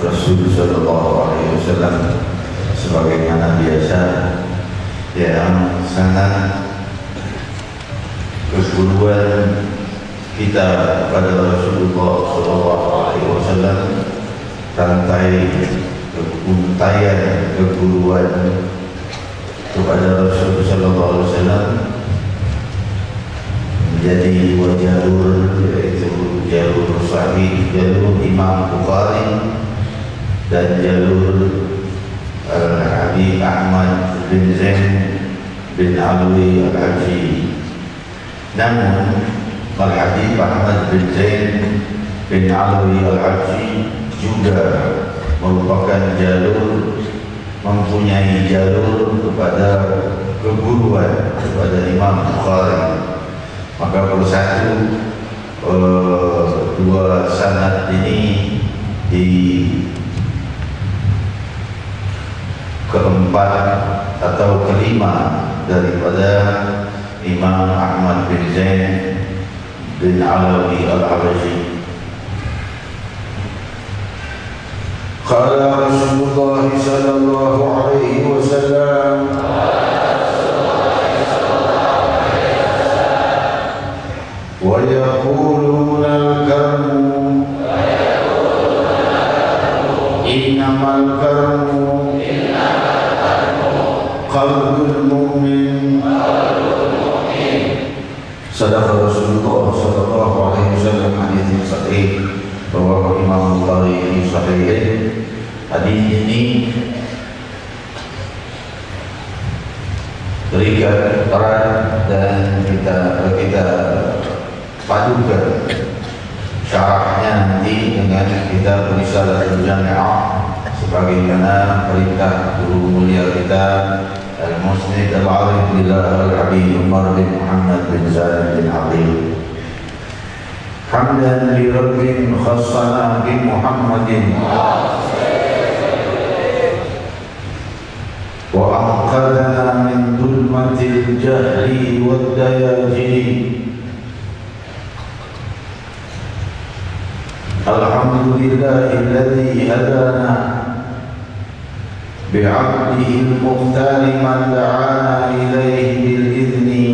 Rasul sallallahu alaihi wasallam sebagaimana biasa yang sangat keguruan kita pada Rasulullah sallallahu alaihi wasallam, rantai untayan keguruan kepada Rasul sallallahu alaihi wasallam menjadi dua jalur, yaitu jalur Sahih, jalur Imam Bukhari dan jalur Habib Ahmad bin Zain bin Alwi Al-Haji. Namun Al-Habib Ahmad bin Zain bin Alwi Al-Haji juga merupakan jalur, mempunyai jalur kepada keguruan kepada Imam Bukhari. Maka bersatu dua sanad ini di keempat atau kelima daripada Imam Ahmad bin Zain bin Alwi Al-Habashi. Qala Rasulullah sallallahu alaihi wasallam, wa yaquluna al-karmu innamal karmu qalbul mu'min. Sadaqa Rasulullah sallallahu alaihi wasallam. Hadis yang sahih bahwa Imam Bukhari di Sahih. Hadis ini berikan peran dan kita padukan syarahnya nanti dengan kita Risalatul Jami'ah sebagaimana perintah guru mulia kita Al-Musnid Al-Arif Billah Al-Habib Umar bin Muhammad bin Zain bin Habib. Hamdan li Rabbin khassana bi Muhammadin wa anqadana min dhulmatil jahli wad dayajiri. Alhamdulillahilladzi hadana bi'abdihi al-mukhtar man da'ana ilayhi bil-idhni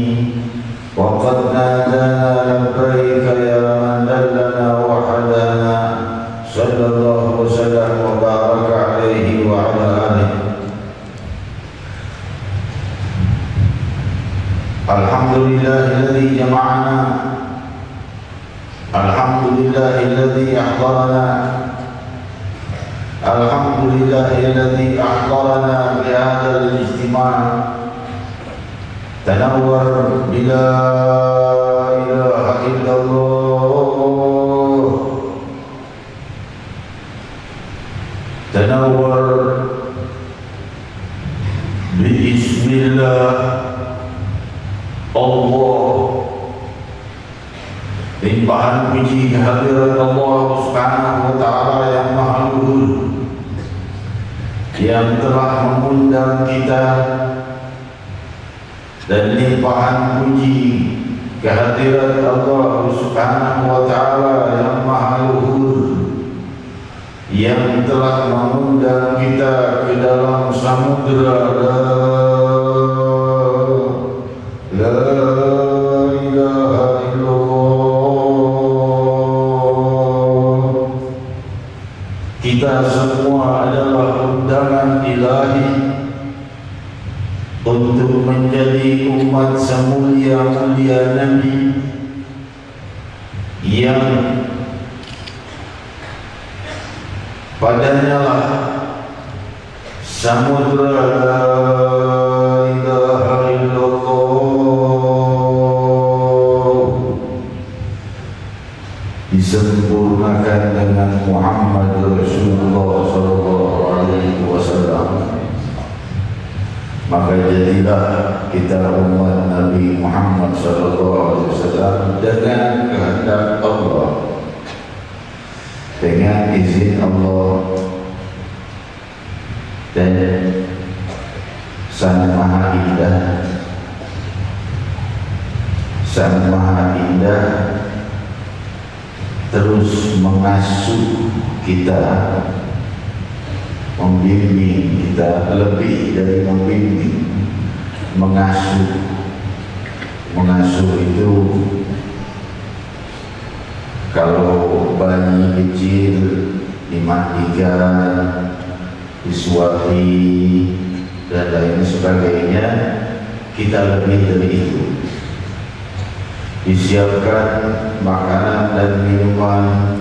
wa qad nadana labbaika ya man dallana wa hadana. Sallallahu wa sallam wa baraka alaihi wa ala alihi. Alhamdulillahilladzi jama'ana Alhamdulillahilladzi ahdarana Alhamdulillahilladzi ahdarana bi hadzal ijtima' tanawwar bila ilaha illallah tanawwar bi ismillah Allah. Limpahan puji kehadirat Allah Subhanahu wa Ta'ala yang Maha Luhur, yang telah mengundang kita, dan limpahan puji kehadirat Allah Subhanahu wa Ta'ala yang Maha Luhur, yang telah mengundang kita ke dalam samudera la ilaha illallah. Kita semua adalah undangan ilahi untuk menjadi umat semulia-mulia Nabi yang padanya lah samudra la ilaha illallah disempurnakan dengan Muhammad Rasulullah sallallahu alaihi wasallam. Maka jadilah kita umat Nabi Muhammad sallallahu alaihi wasallam dengan kehendak Allah, dengan izin Allah, dan Sang Maha Indah. Sang Maha Indah terus mengasuh kita, membimbing kita, lebih dari membimbing, mengasuh. Mengasuh itu kalau bayi kecil dimandikan, disuapi, dan lain sebagainya, kita lebih dari itu. Disiapkan makanan dan minuman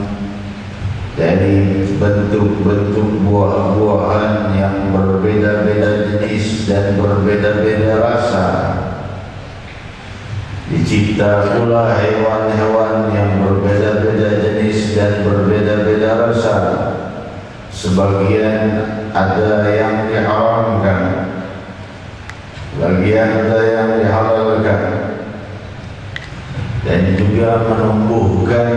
dari bentuk-bentuk buah-buahan yang berbeda-beda jenis dan berbeda-beda rasa. Dicipta pula hewan-hewan yang berbeda-beda jenis dan berbeda-beda rasa. Sebagian ada yang diharamkan, sebagian ada yang dihalalkan, dan juga menumbuhkan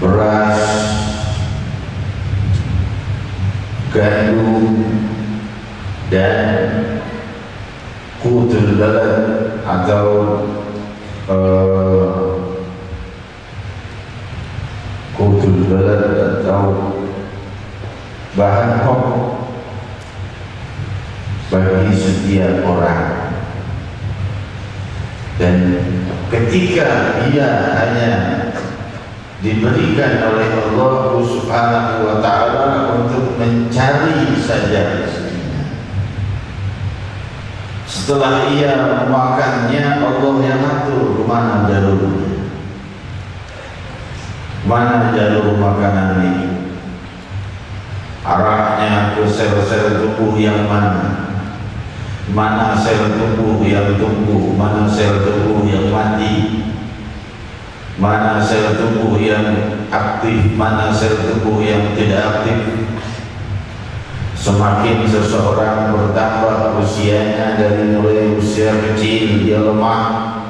beras, gandum, dan qutul balad atau qutul balad atau bahan pokok bagi setiap orang. Dan ketika ia hanya diberikan oleh Allah Subhanahu wa Ta'ala untuk mencari saja, setelah ia memakannya, Allah yang atur mana jalurnya, mana jalur makanan ini, arahnya ke sel-sel tubuh yang mana, mana sel tubuh yang tumbuh, mana sel tubuh yang mati, mana sel tubuh yang aktif, mana sel tubuh yang tidak aktif. Semakin seseorang bertambah usianya, dari mulai usia kecil dia lemah,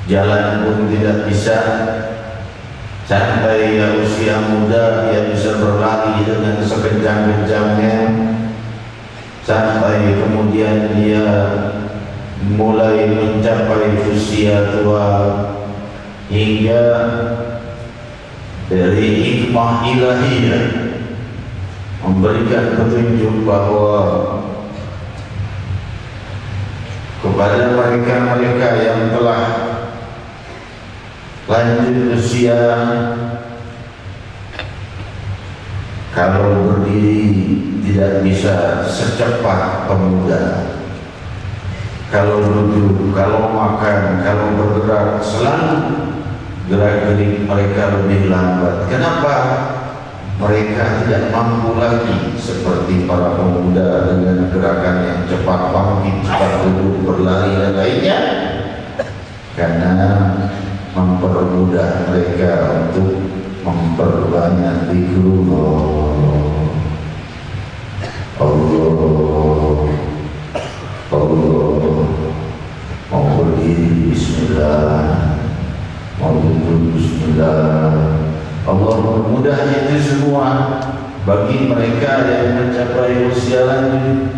jalan pun tidak bisa, sampai usia muda dia bisa berlari dengan sekencang-kencangnya, sampai kemudian dia mulai mencapai usia tua, hingga dari hikmah ilahiyah memberikan petunjuk bahwa kepada mereka-mereka yang telah lanjut usia, kalau berdiri tidak bisa secepat pemuda, kalau duduk, kalau makan, kalau bergerak, selalu gerak-gerik mereka lebih lambat. Kenapa? Mereka tidak mampu lagi seperti para pemuda dengan gerakan yang cepat bangkit, cepat duduk, berlari dan lainnya, karena mempermudah mereka untuk memperbanyak zikrullah. Allah mau berdiri bismillah, mau duduk bismillah. Allah memudahnya itu semua bagi mereka yang mencapai usia lanjut.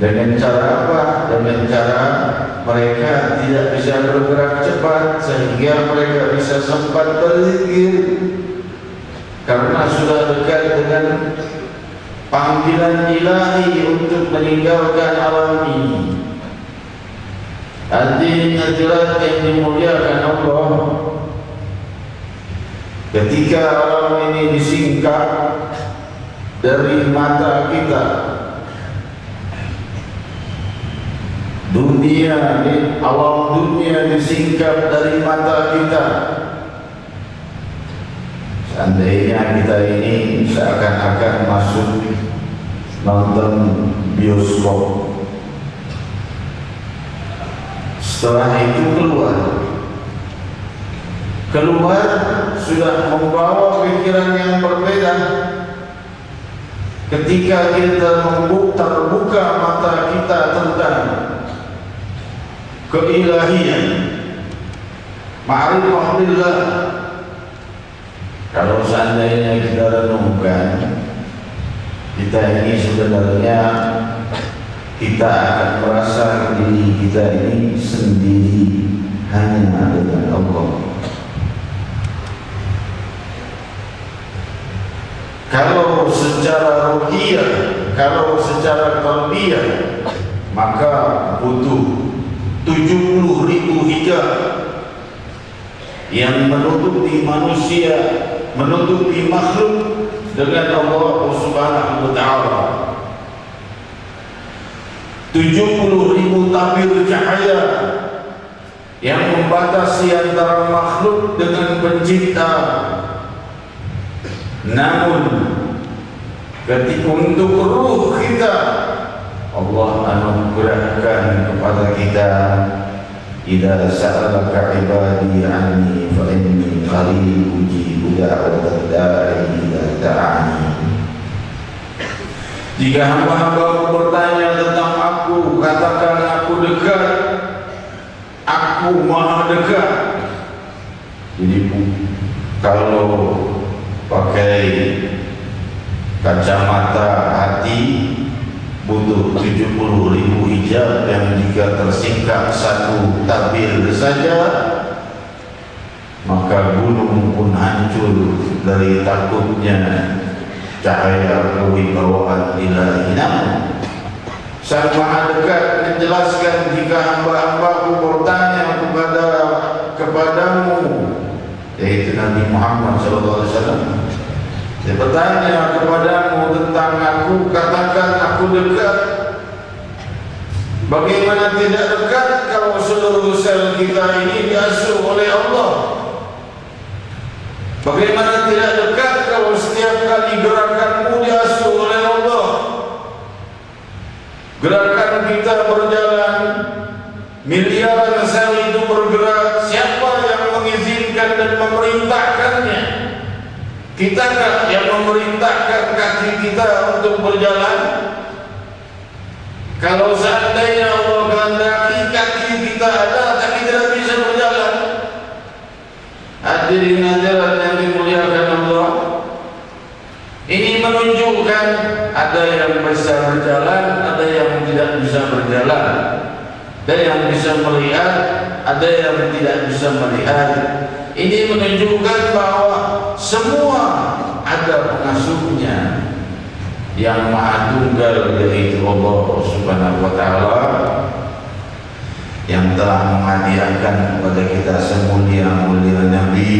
Dengan cara apa? Dengan cara mereka tidak bisa bergerak cepat sehingga mereka bisa sempat berzikir, karena sudah dekat dengan panggilan ilahi untuk meninggalkan alam ini. Hadirin hadirat yang dimuliakan Allah, ketika alam ini disingkap dari mata kita, alam dunia disingkap dari mata kita, seandainya kita ini seakan-akan masuk nonton bioskop, setelah itu keluar sudah membawa pikiran yang berbeda. Ketika kita terbuka mata kita tentang keilahian, ma'rifah billah, kalau seandainya kita renungkan, kita ini sebenarnya kita akan merasa diri kita ini sendiri hanya dengan Allah. Kalau secara ruhiyah, kalau secara qalbiyah, maka butuh 70.000 hijab yang menutupi manusia, menutupi makhluk dengan Allah Subhanahu wa ta'ala. 70.000 tabir cahaya yang membatasi antara makhluk dengan pencipta. Namun ketika untuk ruh kita, Allah anugerahkan kepada kita, idza sa'alaka ibadi anni fa inni qarib ujibu da'watad da'i idza da'ani. Jika hamba-hambaku bertanya tentang aku, katakan aku dekat, aku maha dekat. Jadi kalau pakai kacamata hati butuh 70.000 hijab yang jika tersingkap satu tabir saja, maka gunung pun hancur dari takutnya cahaya kewibawaan ilahi. Namun Sang Maha Dekat menjelaskan, jika hamba-hambaku bertanya kepadamu, yaitu Nabi Muhammad SAW, dia bertanya kepadamu tentang aku, katakan aku dekat. Bagaimana tidak dekat kalau seluruh sel kita ini diasuh oleh Allah? Bagaimana tidak dekat kalau setiap kali gerakanmu diasuh oleh Allah? Gerakan kita berjalan, miliaran sel itu bergerak, siapa yang mengizinkan dan memerintahkannya? Kitakah yang memerintahkan kaki kita untuk berjalan? Kalau seandainya Allah kehendaki kaki kita ada tapi tidak bisa berjalan, hadirin hadirat yang dimuliakan Allah, ini menunjukkan ada yang bisa berjalan, ada yang tidak bisa berjalan, ada yang bisa melihat, ada yang tidak bisa melihat. Ini menunjukkan bahwa semua ada pengasuhnya yang Maha Tunggal, yaitu Allah Subhanahu wa ta'ala, yang telah menghadiahkan kepada kita semulia-mulia Nabi,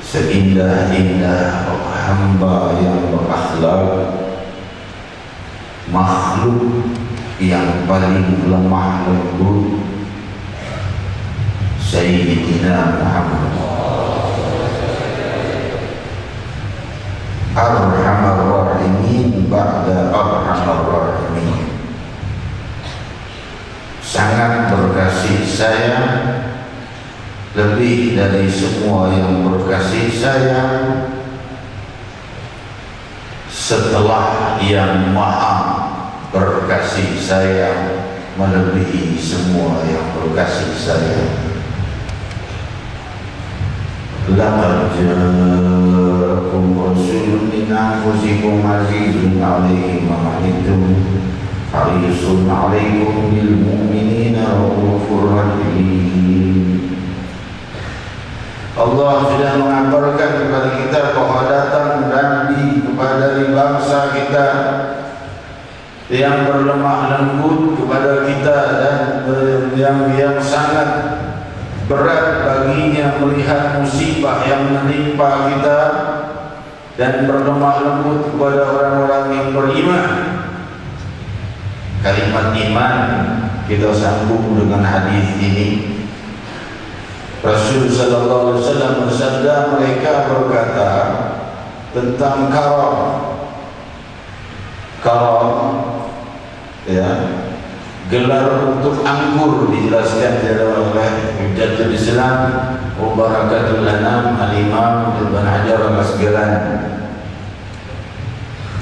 seindah-indah hamba yang berakhlak, makhluk yang paling lemah lembut Sayyidina Muhammad Arhamar Rahimin ba'da Arhamar Rahimin, sangat berkasih sayang lebih dari semua yang berkasih sayang, setelah yang maha berkasih sayang melebihi semua yang berkasih sayang. Laqad ja'akum rasulun min anfusikum azizun 'alaihi ma 'anittum harisun 'alaikum bil mu'minina raufur rahim. Allah sudah mengabarkan kepada kita bahwa datang Nabi kepada bangsa kita yang berlemah lembut kepada kita dan yang sangat berat baginya melihat musibah yang menimpa kita, dan berlemah lembut kepada orang-orang yang beriman. Kalimat iman kita sambung dengan hadis ini. Rasul sallallahu alaihi wasallam bersabda, mereka berkata tentang karam, ya, gelar untuk anggur, dijelaskan oleh Hujjatul Islam wa Barakatul Anam Al-Imam Ibn Hajar Al-Asqalani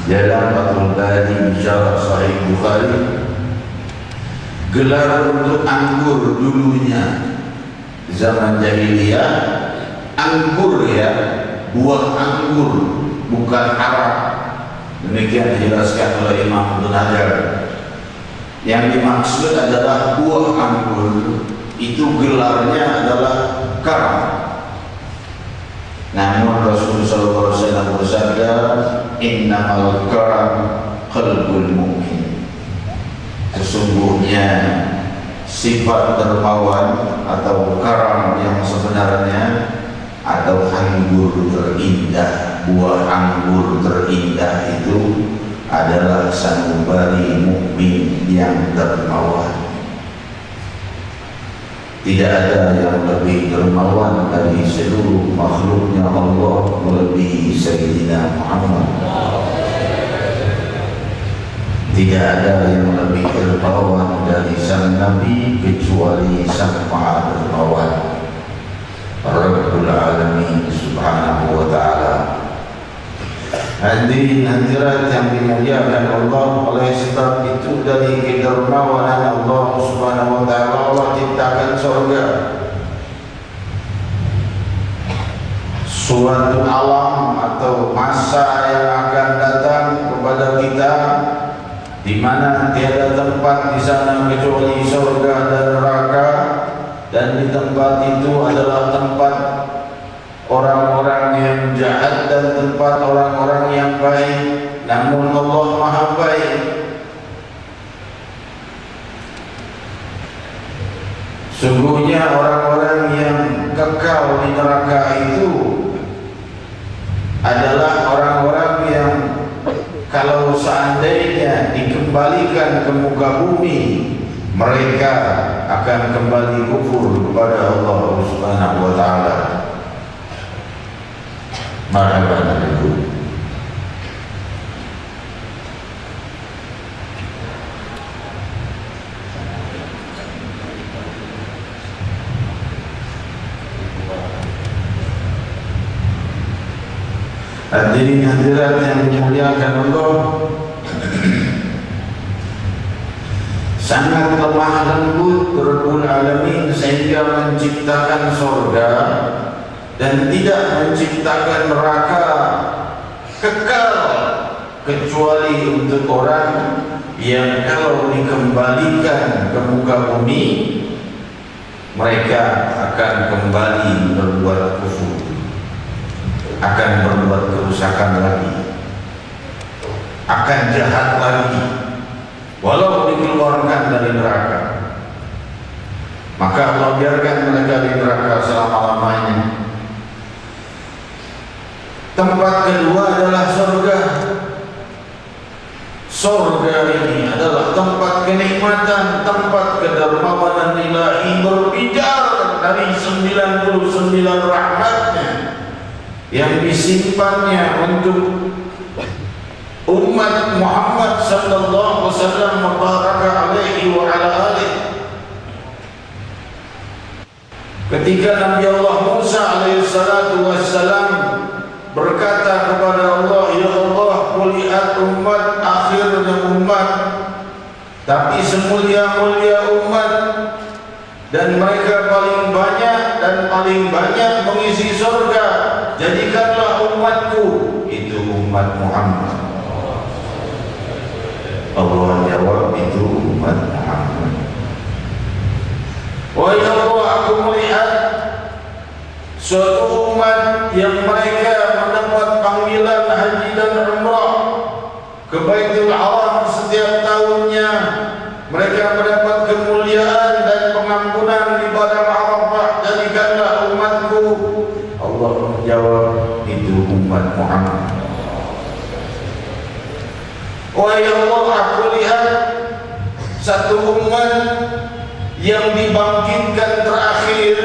dalam Fathul Bari Syarah Sahih Bukhari. Gelar untuk anggur dulunya zaman jahiliyah, anggur ya, buah anggur, bukan arak. Demikian dijelaskan oleh Imam Ibn Hajar. Yang dimaksud adalah buah anggur, itu gelarnya adalah karam. Namun Rasulullah SAW bersabda, innamal karam qalbul mu'min. Sesungguhnya sifat dermawan atau karam yang sebenarnya atau anggur terindah, buah anggur terindah itu adalah sanubari mukmin yang dermawan. Tidak ada yang lebih dermawan dari seluruh makhluknya Allah melebihi Sayyidina Muhammad. Tidak ada yang lebih dermawan dari sang Nabi kecuali sang Maha Dermawan Rabbul Alamin Subhanahu wa Ta'ala. Hadirin hadirat yang dimuliakan Allah, oleh sebab itu dari kedermawanan Allah Subhanahu wa Ta'ala Allah ciptakan surga, suatu alam atau masa yang akan datang kepada kita di mana tiada tempat di sana kecuali surga dan neraka, dan di tempat itu adalah tempat orang-orang yang jahat dan tempat orang-orang yang baik. Namun Allah Maha Baik. Sungguhnya orang-orang yang kekal di neraka itu adalah orang-orang yang kalau seandainya dikembalikan ke muka bumi, mereka akan kembali kufur kepada Allah Subhanahu wa Ta'ala. Marhaban ibu. Hadirin hadirat yang dimuliakan Allah, sangat lemah lembut Rabbul Alamin sehingga menciptakan surga dan tidak menciptakan neraka kekal kecuali untuk orang yang kalau dikembalikan ke muka bumi mereka akan kembali berbuat kufur, akan berbuat kerusakan lagi, akan jahat lagi walau dikeluarkan dari neraka. Maka Allah biarkan mereka di neraka selama-lamanya. Tempat kedua adalah surga. Surga 99 rahmatnya yang disimpannya untuk umat Muhammad sallallahu alaihi wasallam mubaraka alaihi wa ala alihi. Ketika Nabi Allah Musa alaihi salatu wassalam berkata kepada Allah, ya Allah, kulihat umat akhirnya umat, tapi semulia-mulia umat, dan mereka paling banyak dan paling banyak mengisi surga, jadikanlah umatku itu umat Muhammad. Allah jawab, itu umat Muhammad. Wahai Allah, aku melihat suatu umat yang mereka mendapat panggilan haji dan umrah ke Baitul Haram setiap tahunnya. Mereka mendapat kemuliaan dan pengampunan di padang Arafah, jadikanlah umatku. Allah menjawab, itu umat Muhammad. Wahai Allah, aku lihat satu umat yang dibangkitkan terakhir.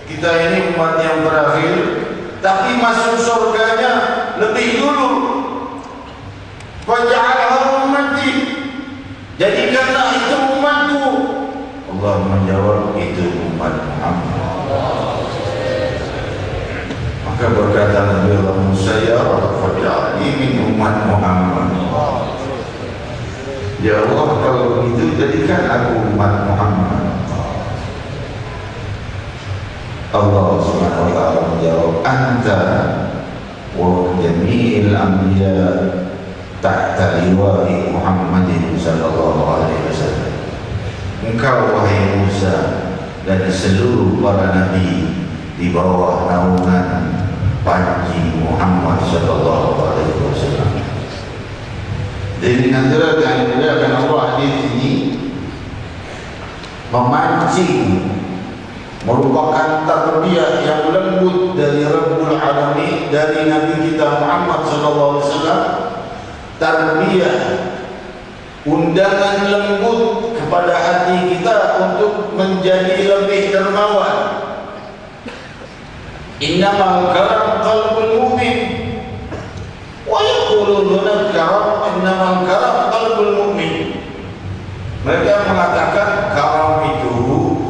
Kita ini umat yang terakhir, tapi masuk surganya lebih dulu. Faj'alha ummati, jadikanlah itu umatku. Allah menjawab, itu umat Muhammad. Maka berkata Nabi Allah Musa, ya Rabb, faj'alni min umat Muhammad. Ya Allah, kalau begitu jadikan aku umat Muhammad. Allah Subhanahu wa ta'ala menjawab, anta wa jami'il anbiya tahta liwa'i Muhammadin sallallahu alaihi wasallam. Engkau wahai Musa dan seluruh para nabi di bawah naungan panji Muhammad sallallahu alaihi wasallam. Jadi antara yang dimuliakan Allah hadis ini memancing, merupakan tarbiyah yang lembut dari Rabbul Alamin, dari Nabi kita Muhammad sallallahu alaihi wasallam. Tarbiyah, undangan lembut kepada hati kita untuk menjadi lebih dermawan. Innamal karam qalbul mu'min wa yaquluna karam innamal karam qalbul mu'min. Mereka mengatakan karam itu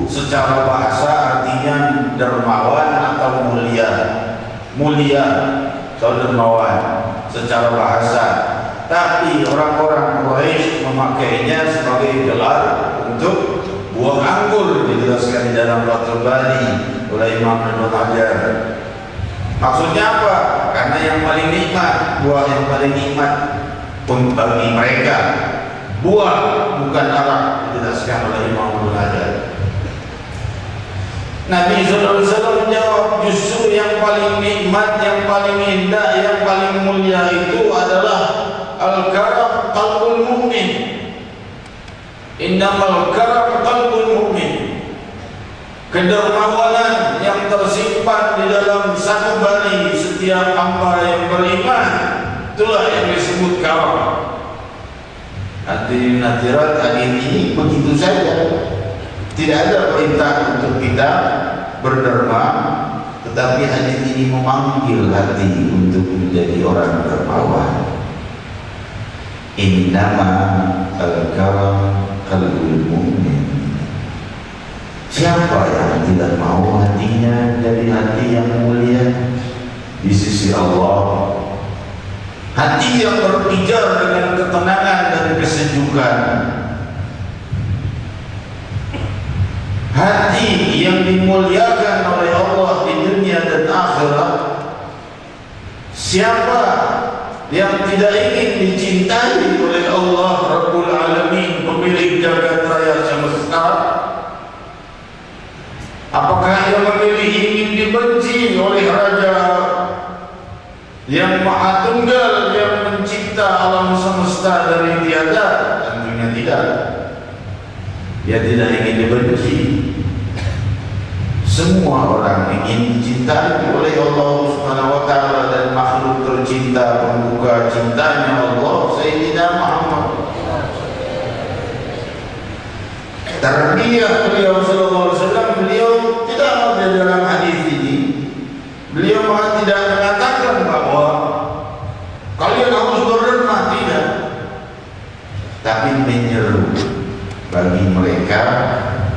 secara bahasa artinya dermawan atau mulia. Mulia atau dermawan secara bahasa. Tapi orang-orang Quraisy memakainya sebagai gelar untuk buah anggur, dijelaskan di dalam Fathul Bari oleh Imam Ibnu Hajar. Maksudnya apa? Karena yang paling nikmat, buah yang paling nikmat pun bagi mereka. Buah bukan arak, dijelaskan oleh Imam Ibnu Hajar. Nabi sallallahu alaihi wasallam menjawab, justru yang paling nikmat, yang paling indah, yang paling mulia itu adalah al-karam qalbul mu'min. Innamal karam qalbul mu'min. Kedermawanan yang tersimpan di dalam satu bali setiap hamba yang beriman, itulah yang disebut karam. Hadirin hadirat, hadis ini begitu saja. Tidak ada perintah untuk kita berderma, tetapi hadis ini memanggil hati untuk menjadi orang dermawan. Innama al-karam qalbul mu'min. Siapa yang tidak mau hatinya dari hati yang mulia di sisi Allah, hati yang berpijar dengan ketenangan dan kesejukan, hati yang dimuliakan oleh Allah di dunia dan akhirat. Siapa yang tidak ingin dicintai oleh Allah Rabbul Alamin, pemilik jagat raya semesta? Apakah ia memilih ingin dibenci oleh Raja yang Maha Tunggal, yang mencipta alam semesta dari tiada? Tentunya tidak. Dia tidak ingin dibenci. Semua orang ingin dicintai oleh Allah Subhanahu wa ta'ala, dan makhluk tercinta pembuka cintanya Allah Sayyidina Muhammad. Tarbiyah beliau sallallahu alaihi wasallam, beliau tidak tapi menyeru bagi mereka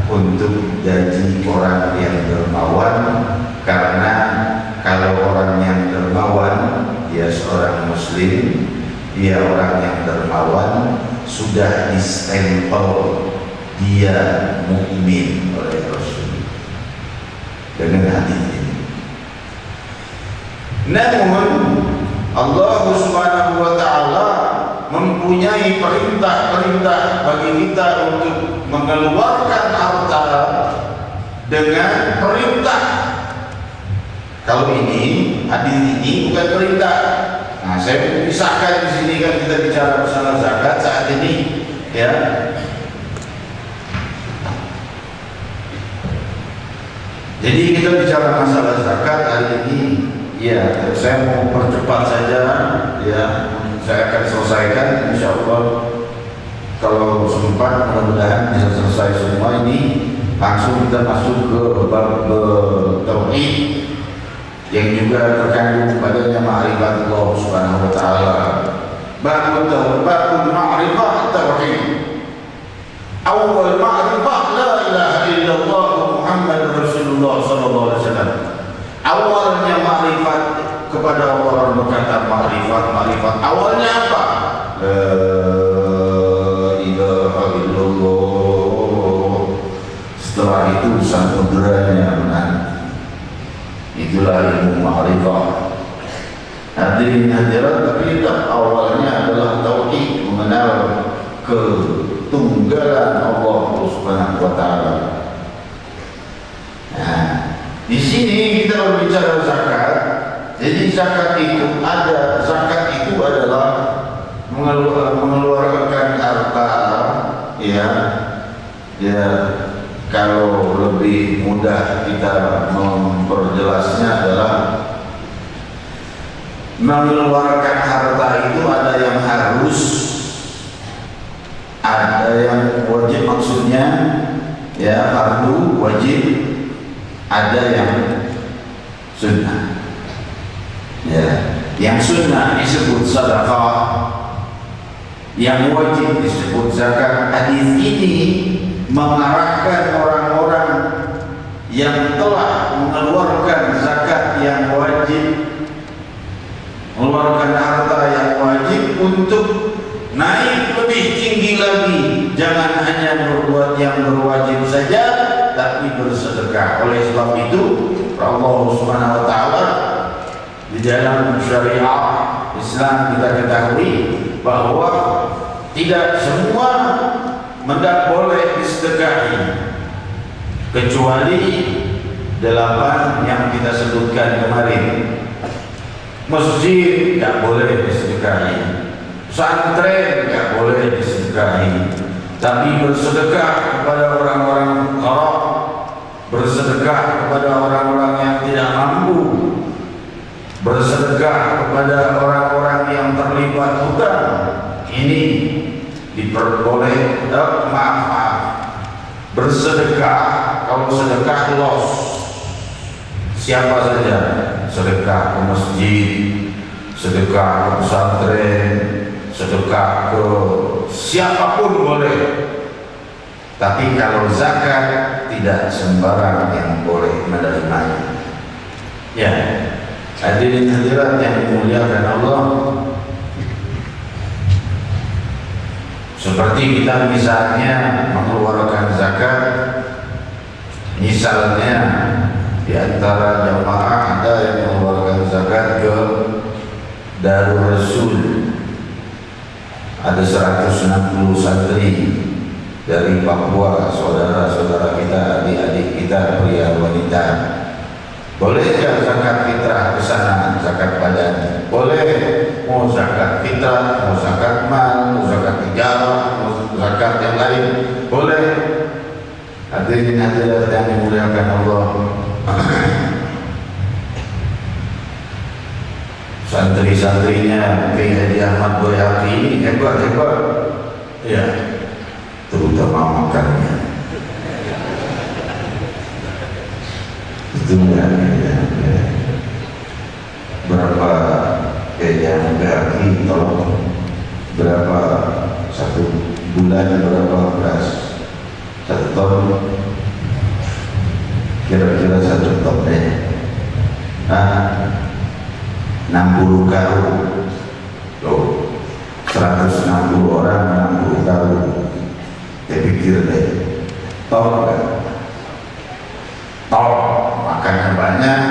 untuk jadi orang yang dermawan, karena kalau orang yang dermawan, dia seorang muslim, dia orang yang dermawan, sudah distempel dia mukmin oleh Rasul dengan hadis ini. Namun Allah Subhanahu wa taala mempunyai perintah-perintah bagi kita untuk mengeluarkan harta dengan perintah. Kalau ini hadis ini bukan perintah. Nah, saya pisahkan di sini, kan kita bicara masalah zakat saat ini, ya. Jadi kita bicara masalah zakat hari ini, ya. Saya mau percepat saja, ya. Saya akan selesaikan, insya Allah. Kalau sempat, mudah-mudahan bisa selesai semua ini. Langsung kita masuk ke bab tauhid yang juga terkandung padanya ma'rifat Allah Subhanahu wa taala. Bab ma'rifat tauhid. Awal ma'rifah la ilaha illallah Muhammad Rasulullah sallallahu alaihi wasallam. Awalnya ma'rifat kepada Allah, berkata ma'rifat awalnya apa? La ilaha illallah. Setelah itu samudranya menanti. Itulah ilmu ma'rifah. Hadirin hadirat, tapi awalnya adalah tauhid, mengenal ketunggalan Allah Subhanahu wa taala. Nah, di sini kita berbicara zakat. Jadi zakat itu adalah mengeluarkan harta, ya. Kalau lebih mudah kita memperjelasnya adalah mengeluarkan harta itu ada yang harus, ada yang wajib, maksudnya ya fardu wajib, ada yang sunnah. Ya, yang sunnah disebut sedekah, yang wajib disebut zakat. Hadis ini mengarahkan orang-orang yang telah mengeluarkan zakat yang wajib, mengeluarkan harta yang wajib, untuk naik lebih tinggi lagi. Jangan hanya berbuat yang berwajib saja, tapi bersedekah. Oleh sebab itu Allah Subhanahu wa taala di dalam syariat Islam kita ketahui bahwa tidak semua mendak boleh disedekahi, kecuali 8 yang kita sebutkan kemarin. Masjid tidak boleh disedekahi, pesantren tidak boleh disedekahi, tapi bersedekah kepada orang-orang fuqara, bersedekah kepada orang-orang yang tidak mampu, bersedekah kepada orang-orang yang terlibat hutang, ini diperboleh. Bersedekah, kalau sedekah los siapa saja, sedekah ke masjid, sedekah ke pesantren, sedekah ke siapapun boleh. Tapi kalau zakat tidak sembarang yang boleh menerimanya. Ya, hadirin hadirat yang dimuliakan Allah, seperti kita misalnya mengeluarkan zakat, misalnya di antara jamaah ada yang mengeluarkan zakat ke Darul Rasul, ada 160 santri dari Papua, saudara-saudara kita, adik-adik kita, pria wanita. Boleh ya zakat fitrah ke sana, zakat badan? Boleh. Mau zakat fitrah, mau zakat mal, mau zakat tijarah, mau zakat yang lain, boleh. Hadirin hadirat yang dimuliakan Allah, santri-santrinya Kiai Haji Ahmad Boyaki ini hebat-hebat, ya, terutama makannya. Itu ya. Berapa yang Boyaki, tolong berapa satu bulan berapa beras? 1 ton, kira-kira 1 ton deh. 60 karung. Loh, 160 orang 60 karung. Saya pikir deh, ton kan? Ton, makannya banyak,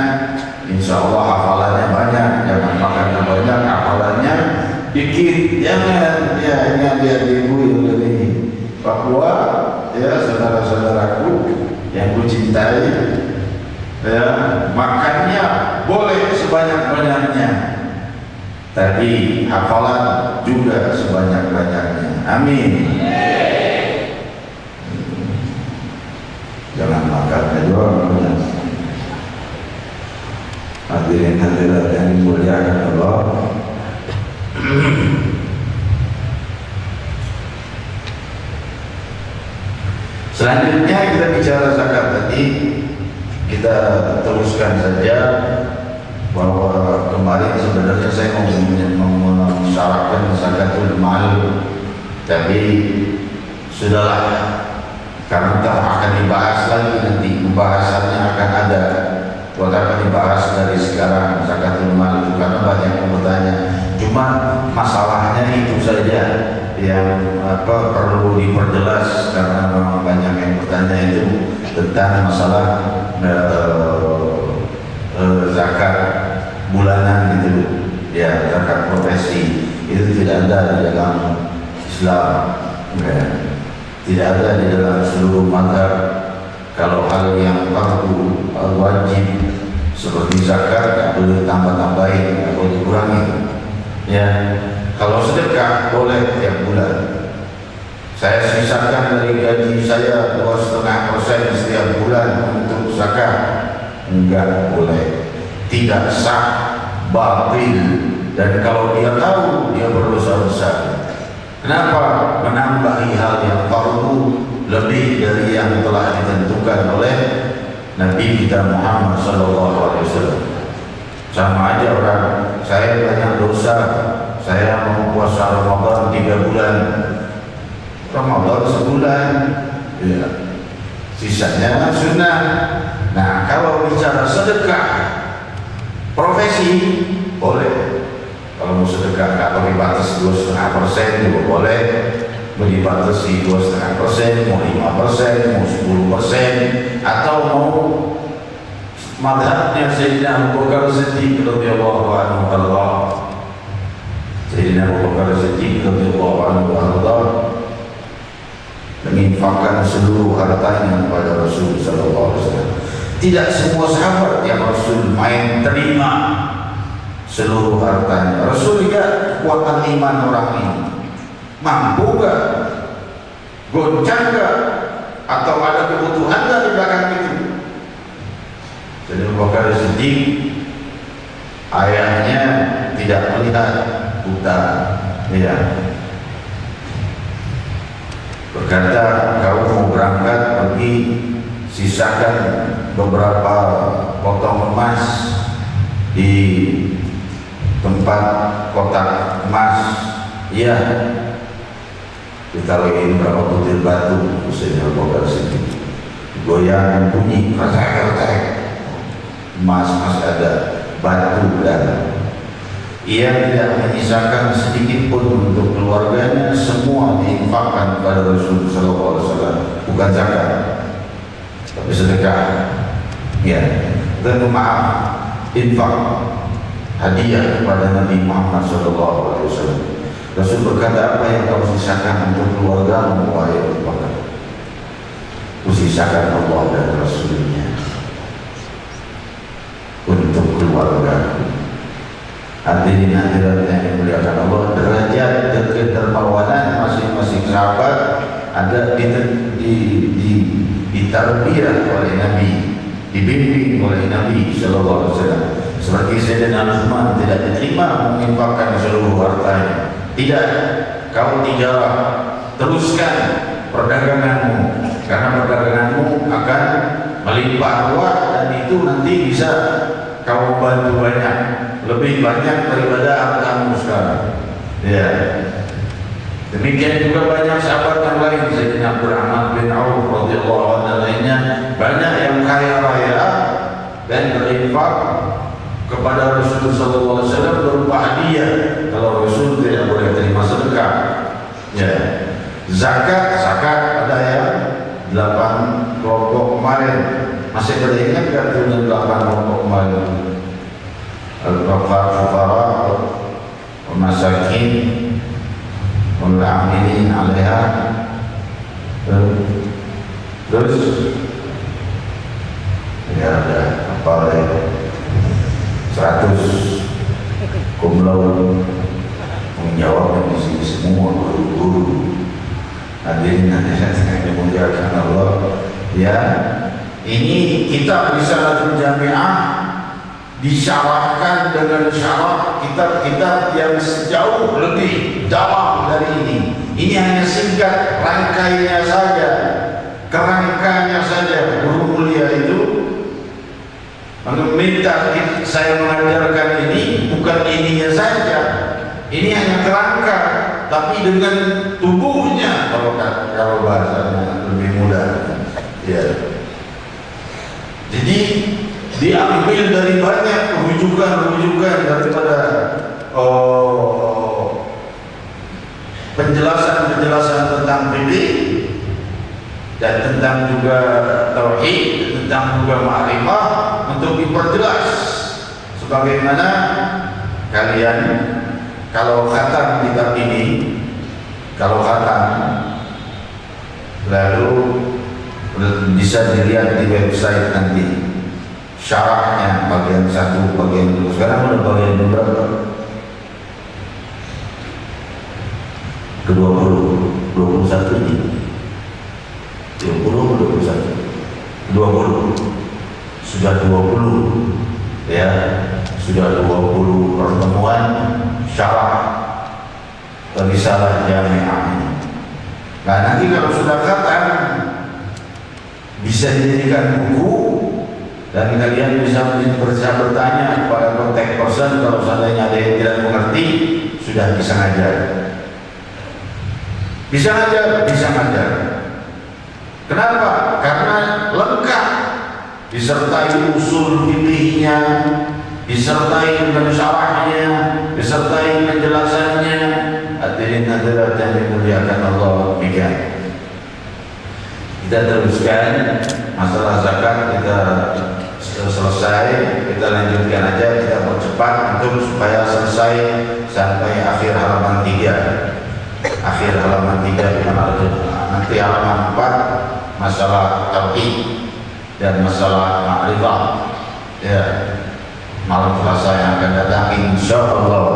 insya Allah hafalannya banyak. Jangan makannya banyak, hafalannya dikit. Jangan, ya ini adik-adikku yang dari Papua, ya saudara-saudaraku yang ku cintai, ya makannya boleh sebanyak-banyaknya, tapi hafalan juga sebanyak-banyaknya. Amin. Jangan makannya doang. Hadirin hadirat yang dimuliakan Allah. Selanjutnya kita bicara zakat. Tadi kita teruskan saja bahwa kemarin sebenarnya saya mau mensyaratkan zakatul mal, tapi sudahlah, karena akan dibahas lagi nanti, pembahasannya akan ada. Buat apa dibahas dari sekarang zakatul mal itu, karena banyak yang bertanya. Cuma masalahnya itu saja yang perlu diperjelas, karena memang banyak yang bertanya itu tentang masalah zakat bulanan gitu ya, zakat profesi itu tidak ada di dalam Islam, ya. Tidak ada di dalam seluruh mazhab. Kalau hal yang fardu wajib seperti zakat tak boleh tambah-tambahin, tak boleh dikurangi, ya. Kalau sedekah boleh tiap bulan. Saya sisakan dari gaji saya 2,5% setiap bulan untuk zakat. Enggak boleh, tidak sah, batil. Dan kalau dia tahu, dia berdosa besar. Kenapa? Menambahi hal yang fardu lebih dari yang telah ditentukan oleh Nabi kita Muhammad SAW. Sama aja orang, saya banyak dosa, saya mau puasa Ramadan 3 bulan, Ramadan sebulan, ya. Sisanya sunnah. Nah, kalau bicara sedekah profesi boleh. Kalau mau sedekah nggak pakai batas 2,5% juga boleh. Mau dibatasi 2,5%, mau 5%, mau 10%, atau mau madhabnya Sayyidina Abu Bakar Siddiq radhiyallahu anhu Allah. Sayyidina Abu Bakar Siddiq radhiyallahu anhu Allah menginfakkan seluruh hartanya kepada Rasul sallallahu alaihi wasallam. Tidak semua sahabat yang Rasul main terima seluruh hartanya. Rasul lihat kekuatan iman orang ini, mampu gak, goncang gak, atau ada kebutuhan gak di belakang itu. Jadi Abu Bakar Siddiq ayahnya tidak melihat buta, ya. Berkata, kau mau berangkat pergi, sisakan beberapa potong emas di tempat kotak emas. Iya, ditaruhin berapa butir batu, usianya Bakar Siddiq, goyang bunyi, kertek-kertek, emas masih ada, batu dan ia tidak menyisakan sedikit pun untuk keluarganya, semua diinfakkan kepada Rasul sallallahu alaihi wasallam, bukan zakat tapi sedekah, ya. Dan maaf, infak, hadiah kepada Nabi Muhammad sallallahu alaihi wasallam. Rasul berkata, apa yang kau sisakan untuk keluargamu, wahai Abu Bakar? Kusisakan Allah dan Rasulnya untuk keluargaku. Hadirin hadirat yang dimuliakan Allah, derajat kedermawanan masing-masing sahabat ada ditarbiyah oleh Nabi, dibimbing oleh Nabi sallallahu alaihi wasallam. Seperti Sayyidina Utsman tidak diterima menginfakkan seluruh hartanya. Tidak, kau tijarah, teruskan perdaganganmu, karena perdaganganmu akan melimpah ruah dan itu nanti bisa kau bantu banyak, lebih banyak daripada hartamu sekarang. Ya. Demikian juga banyak sahabat yang kepada Rasul sallallahu alaihi wasallam berupa hadiah. Kalau Rasul tidak boleh terima sedekah. Ya. Zakat ada ya 8 kelompok kemarin. Masih beringat kan dengan 8 kelompok kemarin? Al-fuqara, al-masakin, al-amilin 'alaiha. Terus ya ada apa lagi? 100 kumlau menjawab di sini semua guru-guru. Hadirin yang dimuliakan Allah. Ya, ini kitab Risalatul Jami'ah disyarahkan dengan syarah kitab-kitab yang sejauh lebih dalam dari ini. Ini hanya singkat rangkainya saja, kerangkanya saja. Guru mulia itu meminta saya mengajarkan ini, bukan ininya saja. Ini hanya kerangka, tapi dengan tubuhnya, kalau bahasanya lebih mudah. Ya. Jadi diambil dari banyak rujukan daripada penjelasan tentang fikih dan tentang juga tauhid, tentang juga ma'rifah untuk diperjelas. Sebagaimana kalian kalau khatam kitab ini, lalu bisa dilihat di website nanti syarahnya bagian 1, bagian 2. Sekarang udah bagian berapa? Ke-20, 21 ini 20, 21 20 sudah 20 ya, sudah 20 pertemuan syarah Risalah Jami'ah ini. Nah, nanti kalau sudah khatam bisa dijadikan buku dan kalian bisa bertanya kepada kontak person kalau seandainya ada yang tidak mengerti, sudah bisa ngajar. Bisa ngajar. Kenapa? Karena lengkap, disertai usul fikihnya, disertai dengan syarahnya, disertai penjelasannya. Hadirin hadirat yang dimuliakan Allah, demikian. Kita teruskan masalah zakat, kita selesai, kita lanjutkan aja, kita percepat untuk supaya selesai sampai akhir halaman 3. Akhir halaman 3 nanti halaman 4 masalah tauhid dan masalah ma'rifah. Ya, malam Selasa yang akan datang insyaallah.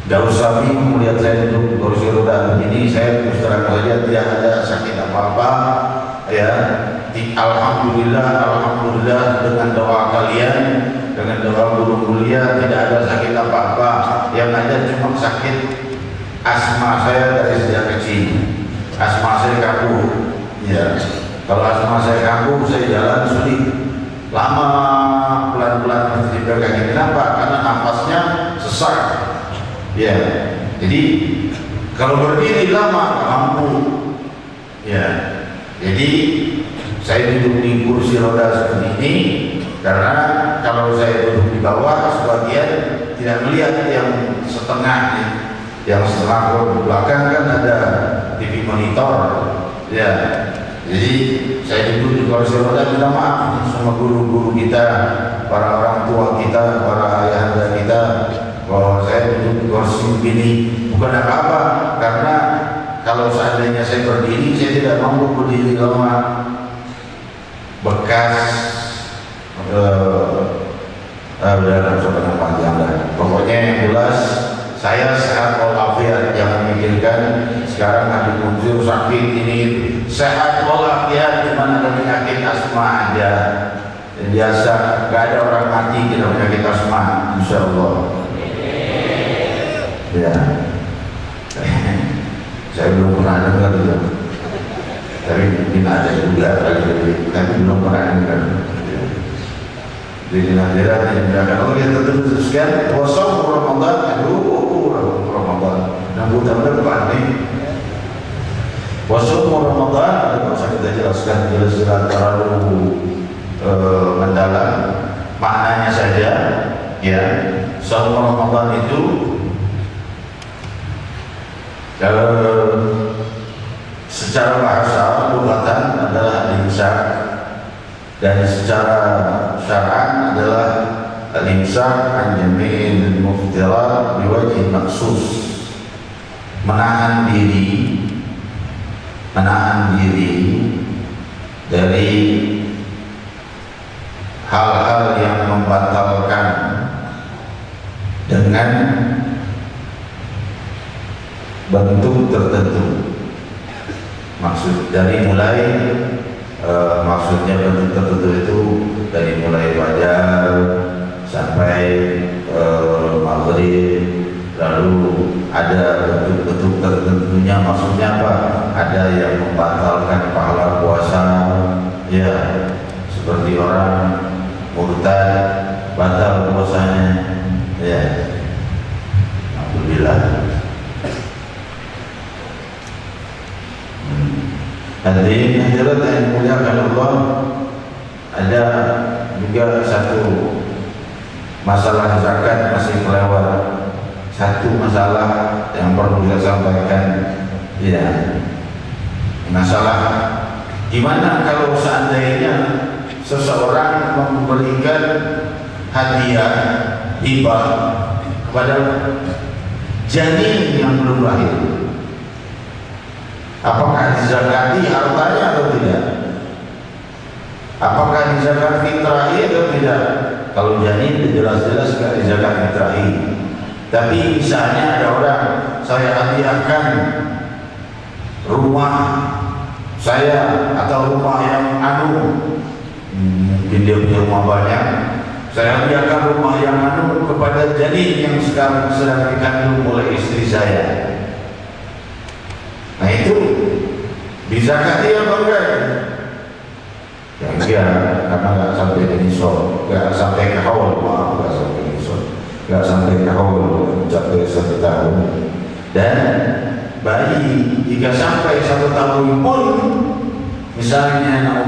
Gak usah bingung melihat saya duduk kursi roda begini. Saya terus terang saja tidak ada sakit apa-apa. Ya, alhamdulillah dengan doa kalian, dengan doa guru mulia tidak ada sakit apa-apa. Yang ada cuma sakit asma saya dari sejak kecil. Asma saya kambuh. Ya, kalau asma saya kambuh, saya jalan sulit. Lama, pelan-pelan mesti dipegang. Kenapa? Karena nafasnya sesak. Ya, jadi kalau berdiri lama mampu. Ya, jadi saya duduk di kursi roda seperti ini karena kalau saya duduk di bawah sebagian tidak melihat yang setengah. Yang setengah ke belakang kan ada TV monitor. Ya, jadi saya duduk di kursi roda. Minta maaf sama guru-guru kita, para orang tua kita, para ayahanda kita, bahwa saya duduk di kursi begini bukan apa-apa, karena kalau seandainya saya berdiri, saya tidak mampu berdiri lama. Bekas udah sebenarnya panjang lah. Pokoknya yang jelas saya sehat walafiat, jangan mikirkan sekarang habis muncul sakit ini. Sehat walafiat, cuma ada penyakit asma aja biasa, gak ada orang mati kena penyakit asma, insyaallah. Ya, saya belum pernah dengar itu, tapi mungkin ada juga tapi belum pernah dengar. Jadi hadirat yang dimuliakan Allah, kita teruskan puasa Ramadan. Ramadan dan bulan depan nih. Puasa Ramadan, tidak usah kita jelaskan terlalu mendalam. maknanya saja, ya. Saum Ramadan itu secara bahasa lugatan adalah al-imsak, dan secara syar'an adalah al-imsak an jami'il muftirat biwajhin maksus, menahan diri dari hal-hal yang membatalkan dengan bentuk tertentu. Maksud dari mulai maksudnya bentuk tertentu itu dari mulai fajar sampai maghrib, lalu ada bentuk-bentuk tertentunya. Maksudnya apa? Ada yang membatalkan pahala puasa, ya, seperti orang murtad batal puasanya, ya. Alhamdulillah. Hadirin hadirat yang dimuliakan Allah, ada juga satu masalah zakat masih melewat. Satu masalah yang perlu kita sampaikan, ya, masalah gimana kalau seandainya seseorang memberikan hadiah hibah kepada janin yang belum lahir. Apakah dizakati hartanya atau tidak? Apakah dizakat fitrahi atau tidak? Kalau janin jelas-jelas tidak dizakat fitrahi. Tapi misalnya ada orang, saya hadiahkan rumah saya atau rumah yang mungkin dia punya rumah banyak, saya hadiahkan rumah yang kepada janin yang sekarang sedang dikandung oleh istri saya. Nah itu dizakati apa enggak? Ya enggak, karena enggak sampai ke nisab, enggak sampai ke haul, enggak sampai ke nisab, enggak sampai ke haul, mencapai 1 tahun. Dan bayi jika sampai 1 tahun pun, misalnya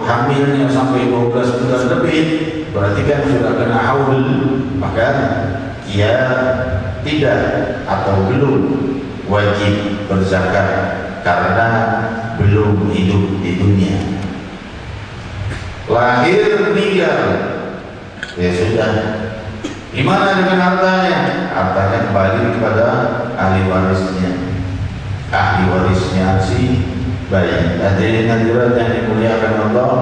hamilnya sampai 12 bulan lebih, berarti kan sudah kena haul, maka ia tidak atau belum wajib berzakat karena belum hidup di dunia. Lahir meninggal, ya sudah. Gimana dengan hartanya? Hartanya kembali kepada ahli warisnya. Ahli warisnya si bayi. Hadirin hadirat yang dimuliakan Allah,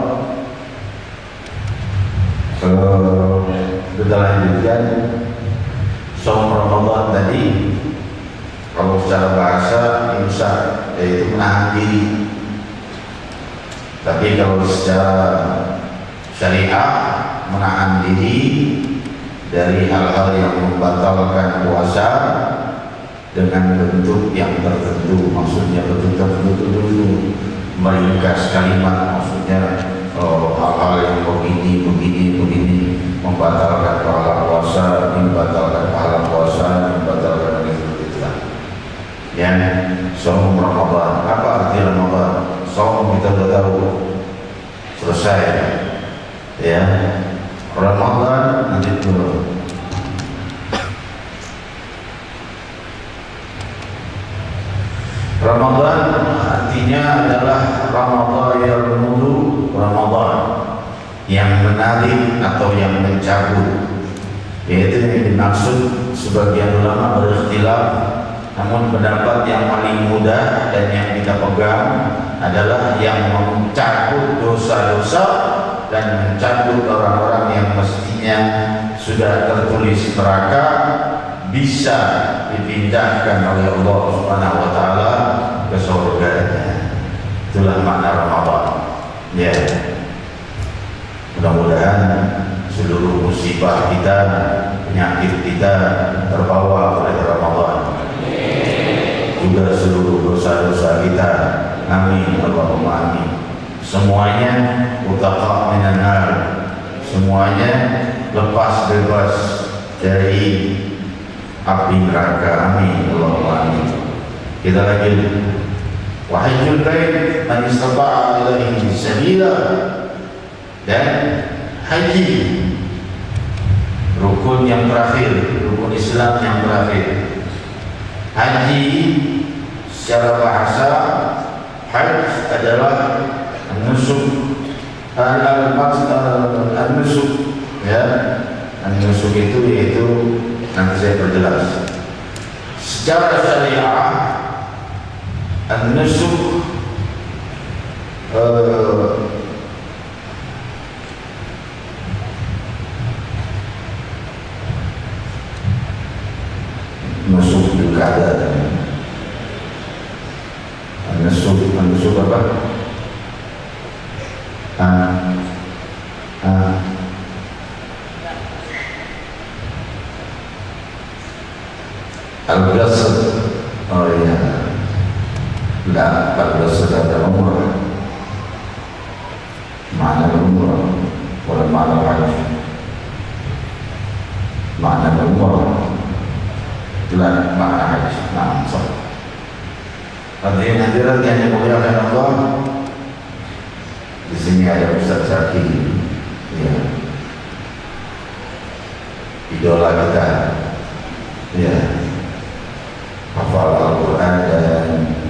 kita lanjutkan. Saum Ramadan tadi, kalau secara bahasa imsak, yaitu menahan diri. Tapi kalau secara syariah, menahan diri dari hal-hal yang membatalkan puasa dengan bentuk yang tertentu. Maksudnya bentuk tertentu dulu, meringkas kalimat, maksudnya hal-hal yang begini membatalkan pahala puasa, membatalkan pahala puasa, membatalkan yang saum Ramadan. Apa arti Ramadan? Saum kita sudah tahu, selesai, ya. Ramadan nanti dulu. Ramadan artinya adalah Ramadan yang menuju Ramadan, yang menarik atau yang mencabut, yaitu yang dimaksud. Sebagian ulama berikhtilaf, namun pendapat yang paling mudah dan yang kita pegang adalah yang mencabut dosa-dosa dan mencabut orang-orang yang mestinya sudah tertulis neraka, bisa dipindahkan oleh Allah Subhanahu wa taala ke surganya. Itulah makna Ramadan. Ya. Mudah-mudahan seluruh musibah kita, penyakit kita terbawa oleh Ramadan. Juga seluruh dosa-dosa kita. Amin, Allahumma amin. Semuanya utaqa minan nar. Semuanya lepas bebas dari api neraka. Amin, Allahumma amin. Kita lanjut. Wa hajjul bait man istata'a ilaihi sabila. Dan haji, rukun yang terakhir, rukun Islam yang terakhir. Haji secara bahasa, hajj adalah nusuk, nusuk, ya, nusuk itu yaitu nanti saya perjelas. Secara syariah, nusuk nusuk pilkada, nusuk apa? Al-Qasr. Oh iya, Al-Qasr ada umrah, makna umrah, bukan makna haji. Makna umrah bukan makna haji. Nah, hadirin hadirat yang dimuliakan Allah, di sini ada Ustaz Zaki, ya, idola kita, ya, hafal Al-Quran dan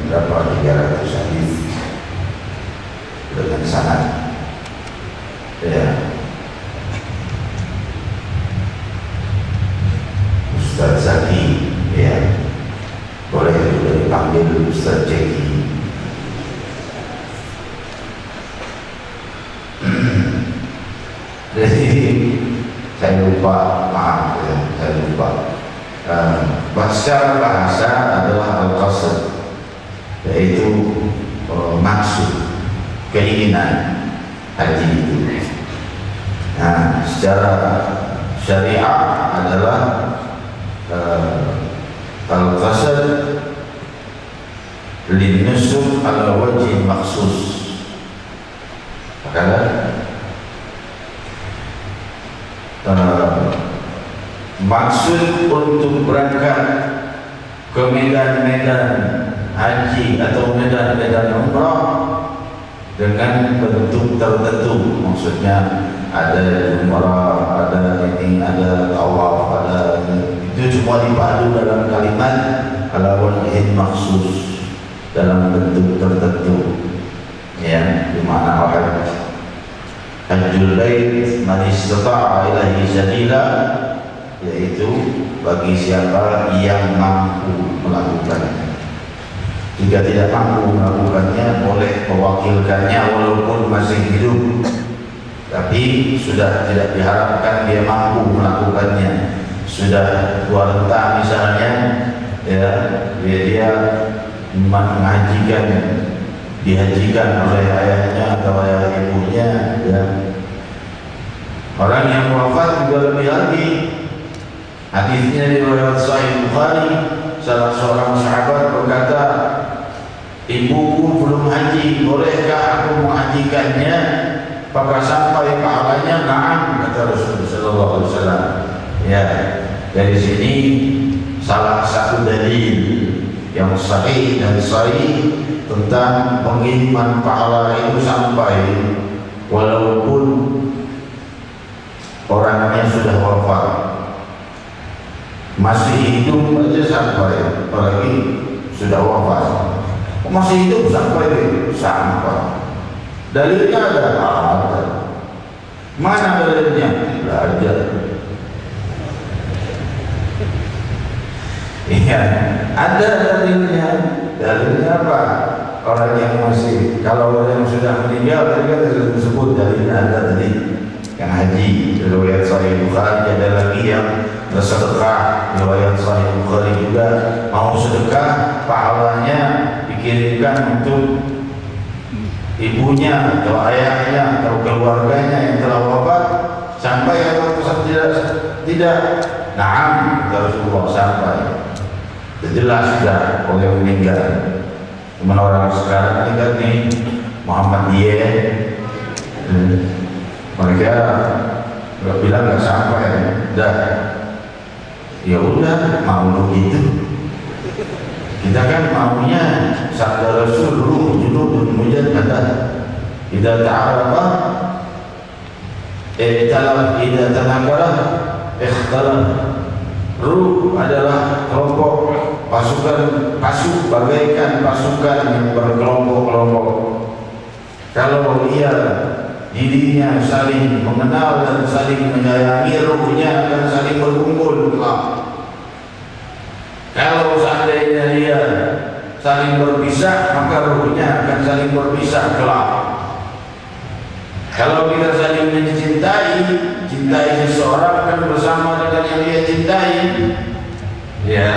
berapa 300 hadis dengan sanad, ya. Ustaz Zaki, ya, boleh juga dipanggil Ustaz Zaki. Jadi saya lupa, maaf ya, saya lupa. Secara bahasa adalah al-qasd, yaitu maksud, keinginan haji itu. Nah, secara syariah adalah al-qasd linnusuk ala wajhin maksus. Makanya maksud untuk berangkat ke medan-medan haji atau medan-medan umrah dengan bentuk tertentu. Maksudnya ada umrah, ada ini, ada tawaf, ada itu semua dipadu dalam kalimat ala wajhin maksus, dalam bentuk tertentu, ya, di mana hajj. Hajjul bait man istata'a ilaihi sabila, yaitu bagi siapa yang mampu melakukannya. Jika tidak mampu melakukannya, boleh mewakilkannya walaupun masih hidup, tapi sudah tidak diharapkan dia mampu melakukannya. Sudah tua renta misalnya, ya, dia mengajikan, dihajikan oleh ayahnya atau ayah ibunya, ya. Orang yang wafat juga lebih lagi. Hadisnya riwayat Sahih Bukhari, salah seorang sahabat berkata, ibuku belum haji, bolehkah aku menghajikannya? Apakah sampai pahalanya? Na'am, kata Rasulullah sallallahu alaihi wasallam. Ya, dari sini salah satu dalil yang sahih dan sahih tentang pengiriman pahala itu sampai walaupun orangnya sudah wafat, masih hidup aja sampai, apalagi sudah wafat, masih hidup sampai. Dalilnya ada. Mana dalilnya? Belajar. Iya, ada dalilnya. Dalilnya apa? Orang yang masih, kalau orang yang sudah meninggal, tadi kan sudah disebut dalilnya ada tadi. Yang haji, riwayat Sahih Bukhari. Ada lagi yang bersedekah, riwayat Sahih Bukhari juga. Mau sedekah, pahalanya dikirimkan untuk ibunya atau ayahnya atau keluarganya yang telah wafat. Sampai atau tidak? Naam, Rasulullah sampai. Jelas sudah oleh meninggal. Teman orang sekarang ini kan nih Muhammadiyah, mereka nggak bilang nggak sampai, dah, ya udah mau begitu. Kita kan maunya sabda Rasul, ruh junudun mujaddadah idza ta'arafa I'talaf idza tanakara ikhtalaf. Ruh adalah kelompok pasukan, bagaikan pasukan yang berkelompok-kelompok. Kalau ia dirinya saling mengenal dan saling menyayangi, ruhnya akan saling berkumpul. Kalau seandainya dia saling berpisah, maka ruhnya akan saling berpisah kelak. Kalau kita saling mencintai, cintai seseorang kan bersama dengan yang dia cintai. Ya,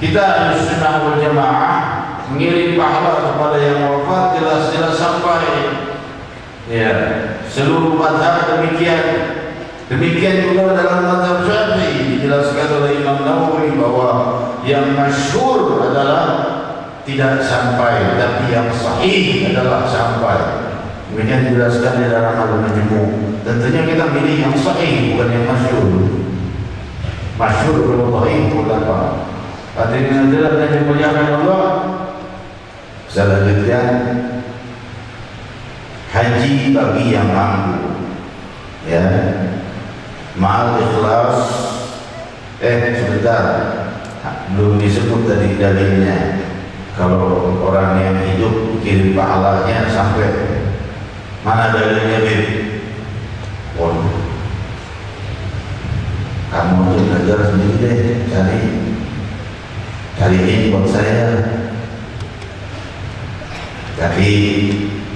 kita harus sunnah wal jamaah mengirim pahala kepada yang wafat jelas-jelas sampai. Ya, seluruh mazhab demikian. Demikian juga dalam mazhab Syafi'i dijelaskan oleh Imam Nawawi bahwa yang masyhur adalah tidak sampai, tapi yang sahih adalah sampai. Demikian dijelaskan di dalam Al-Majmu'. Tentunya kita pilih yang sahih, bukan yang masyhur. Masyhur kalau sahih bukan apa. Hadirin hadirat yang dimuliakan Allah, selanjutnya haji bagi yang mampu. Ya, ma'al ikhlas. Sebentar, belum disebut tadi dalilnya. Kalau orang yang hidup kirim pahalanya sampai mana dalilnya, Bib? Kamu tuh belajar sendiri deh, cari ini buat saya. Tapi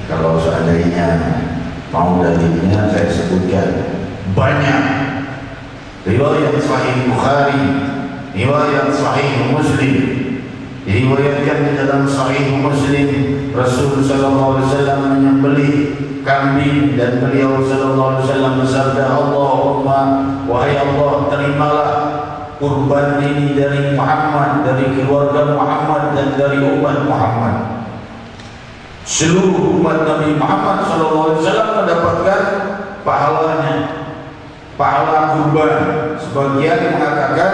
kalau seandainya mau dalilnya saya sebutkan banyak. Riwayat Sahih Bukhari, riwayat Sahih Muslim, diriwayatkan di dalam Sahih Muslim, Rasul sallallahu alaihi wasallam menyembelih kambing dan beliau sallallahu alaihi wasallam bersabda, Allahumma, wahai Allah, terimalah kurban ini dari Muhammad, dari keluarga Muhammad dan dari umat Muhammad. Seluruh umat Nabi Muhammad sallallahu alaihi wasallam mendapatkan pahalanya, pahala kurban. Sebagian mengatakan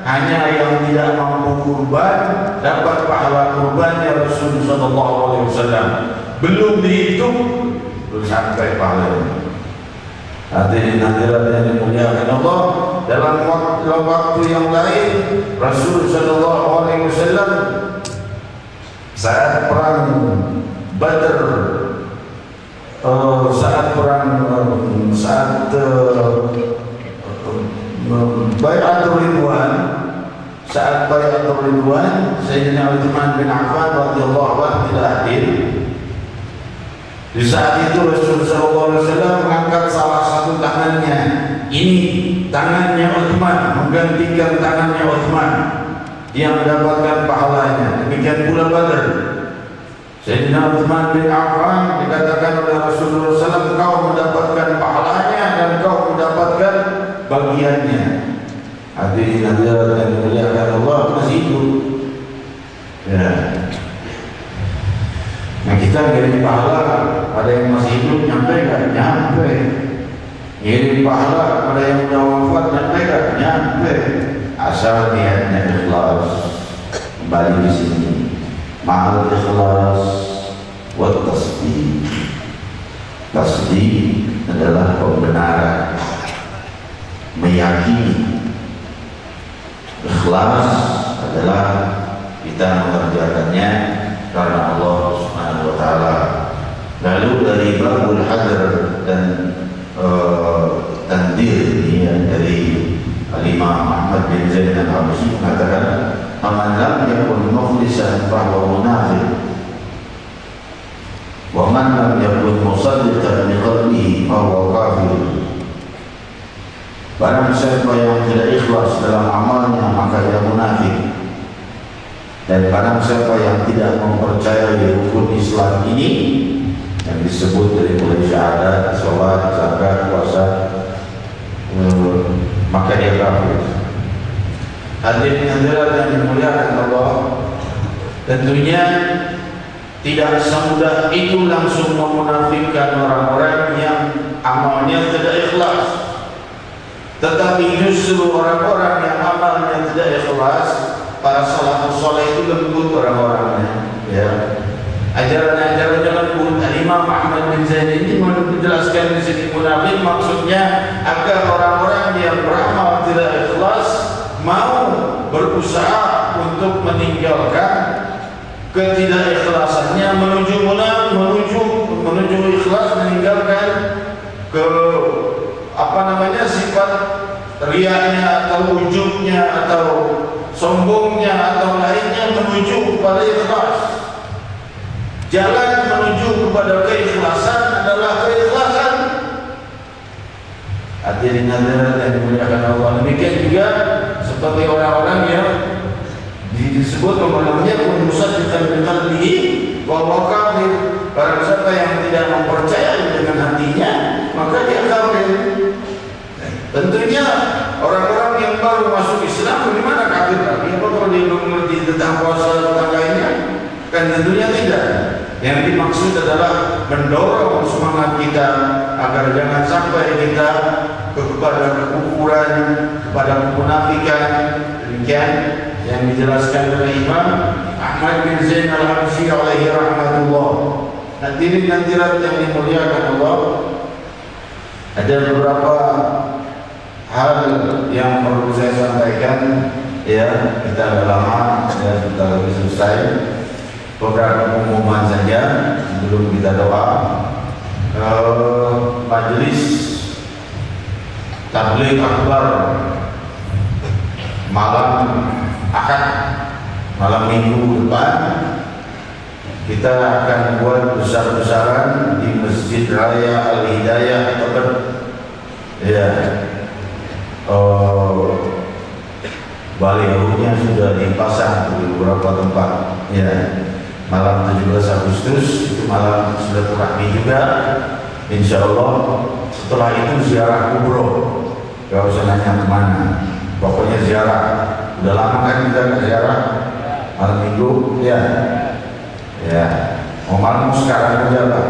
hanya yang tidak mampu kurban dapat pahala kurbannya Rasul sallallahu alaihi wasallam. Belum dihitung, belum sampai pahalanya. Hadirin hadirat yang dimuliakan Allah, dalam waktu yang lain Rasul sallallahu alaihi wasallam saat perang Badr, saat Bai'atul Ridwan, saat Bai'atul Ridwan, Sayyidina Utsman bin Affan radhiyallahu anhu tidak hadir. Di saat itu Rasul sallallahu alaihi wasallam mengangkat salah satu tangannya. Ini tangannya Utsman menggantikan tangannya Utsman yang mendapatkan pahalanya. Demikian pula Badr. Sayyidina Utsman bin Affan dikatakan oleh Rasulullah SAW, kau mendapatkan pahalanya dan kau mendapatkan bagiannya. Hadirin hadirat yang dimuliakan Allah, masih hidup. Ya. Nah, kita ngirim pahala, ada yang masih hidup nyampe kan? Nyampe. Ngirim pahala, ada yang sudah wafat nyampe kan? Nyampe. Asal niatnya ikhlas. Kembali di sini. Ma'al ikhlas wa tasdid. Tasdid adalah pembenaran, meyakini. Ikhlas adalah kita mengerjakannya karena Allah Subhanahu wa taala. Lalu dari babul hadr dan tandir dari Al-Imam Ahmad bin Zaid al-Habsyi mengatakan, "Man lam yakun mukhlisan fa huwa munafiq, wa man lam yakun musaddiqan bi qalbihi fa huwa kafir." Barang siapa yang tidak ikhlas dalam amalnya maka dia munafik. Dan barang siapa yang tidak mempercayai rukun Islam ini yang disebut dari mulai syahadat, sholat, zakat, puasa, maka dia kafir. Hadirin hadirat yang dimuliakan Allah, tentunya tidak semudah itu langsung memunafikkan orang-orang yang amalnya tidak ikhlas. Tetapi justru orang-orang yang amalnya tidak ikhlas, para salafus saleh itu lembut orang-orangnya, ya. Ajaran-ajarannya lembut. Imam Ahmad bin Zaid ini menjelaskan di sini munafik maksudnya agar orang-orang yang beramal tidak ikhlas mau berusaha untuk meninggalkan ketidakikhlasannya menuju ikhlas, meninggalkan ke sifat riaknya atau ujubnya atau sombongnya atau lainnya menuju kepada ikhlas. Jalan menuju kepada keikhlasan adalah keikhlasan. Hadirin hadirat yang dimuliakan Allah, demikian juga seperti orang-orang yang disebut namanya musaddiqan bil qalbi wa huwa kafir. Barang siapa yang tidak mempercayai dengan hatinya, maka dia kafir. Tentunya orang-orang yang baru masuk Islam bagaimana kafir lagi? Apa kalau dia belum mengerti tentang puasa tentang lainnya? Kan tentunya tidak. Yang dimaksud adalah mendorong semangat kita agar jangan sampai kita kepada kekufuran, kepada kemunafikan. Demikian yang dijelaskan oleh Imam Ahmad bin Zain al-Habsyi alaihi rahmatullah. Hadirin hadirat yang dimuliakan Allah, ada beberapa hal yang perlu saya sampaikan. Ya, kita lama dan kita lagi selesai. Beberapa pengumuman saja sebelum kita doa. Majelis Tabligh Akbar malam Ahad, malam Minggu depan kita akan buat besar-besaran di Masjid Raya Al-Hidayah Tebet. Ya, balihonya sudah dipasang di beberapa tempat. Ya, malam 17 Agustus itu malam silaturahmi juga. Insya Allah setelah itu ziarah kubro. Gak usah nanya kemana, pokoknya ziarah. Udah lama kan kita nggak ziarah malam Minggu, ya. Ya, mau malam sekarang aja Pak.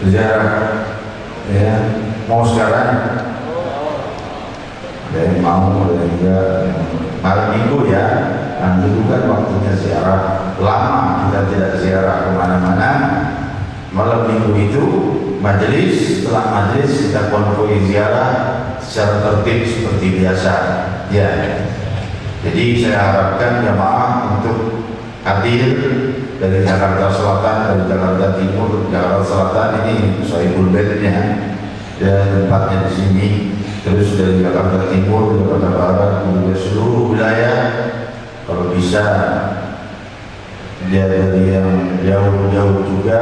Ziarah, ya. Mau sekarang? Ada yang mau, ada yang enggak. Malam Minggu ya. Kan dulu kan waktunya ziarah, lama kita tidak ziarah kemana-mana. Malam Minggu itu majelis, setelah majelis kita konvoi ziarah secara tertib seperti biasa. Ya, jadi saya harapkan jamaah untuk hadir dari Jakarta Selatan, dari Jakarta Timur, Jakarta Selatan ini Sohibul Bednya dan tempatnya di sini. Terus dari Jakarta Timur, Jakarta Barat, juga seluruh wilayah. Kalau bisa dia dari yang jauh-jauh juga,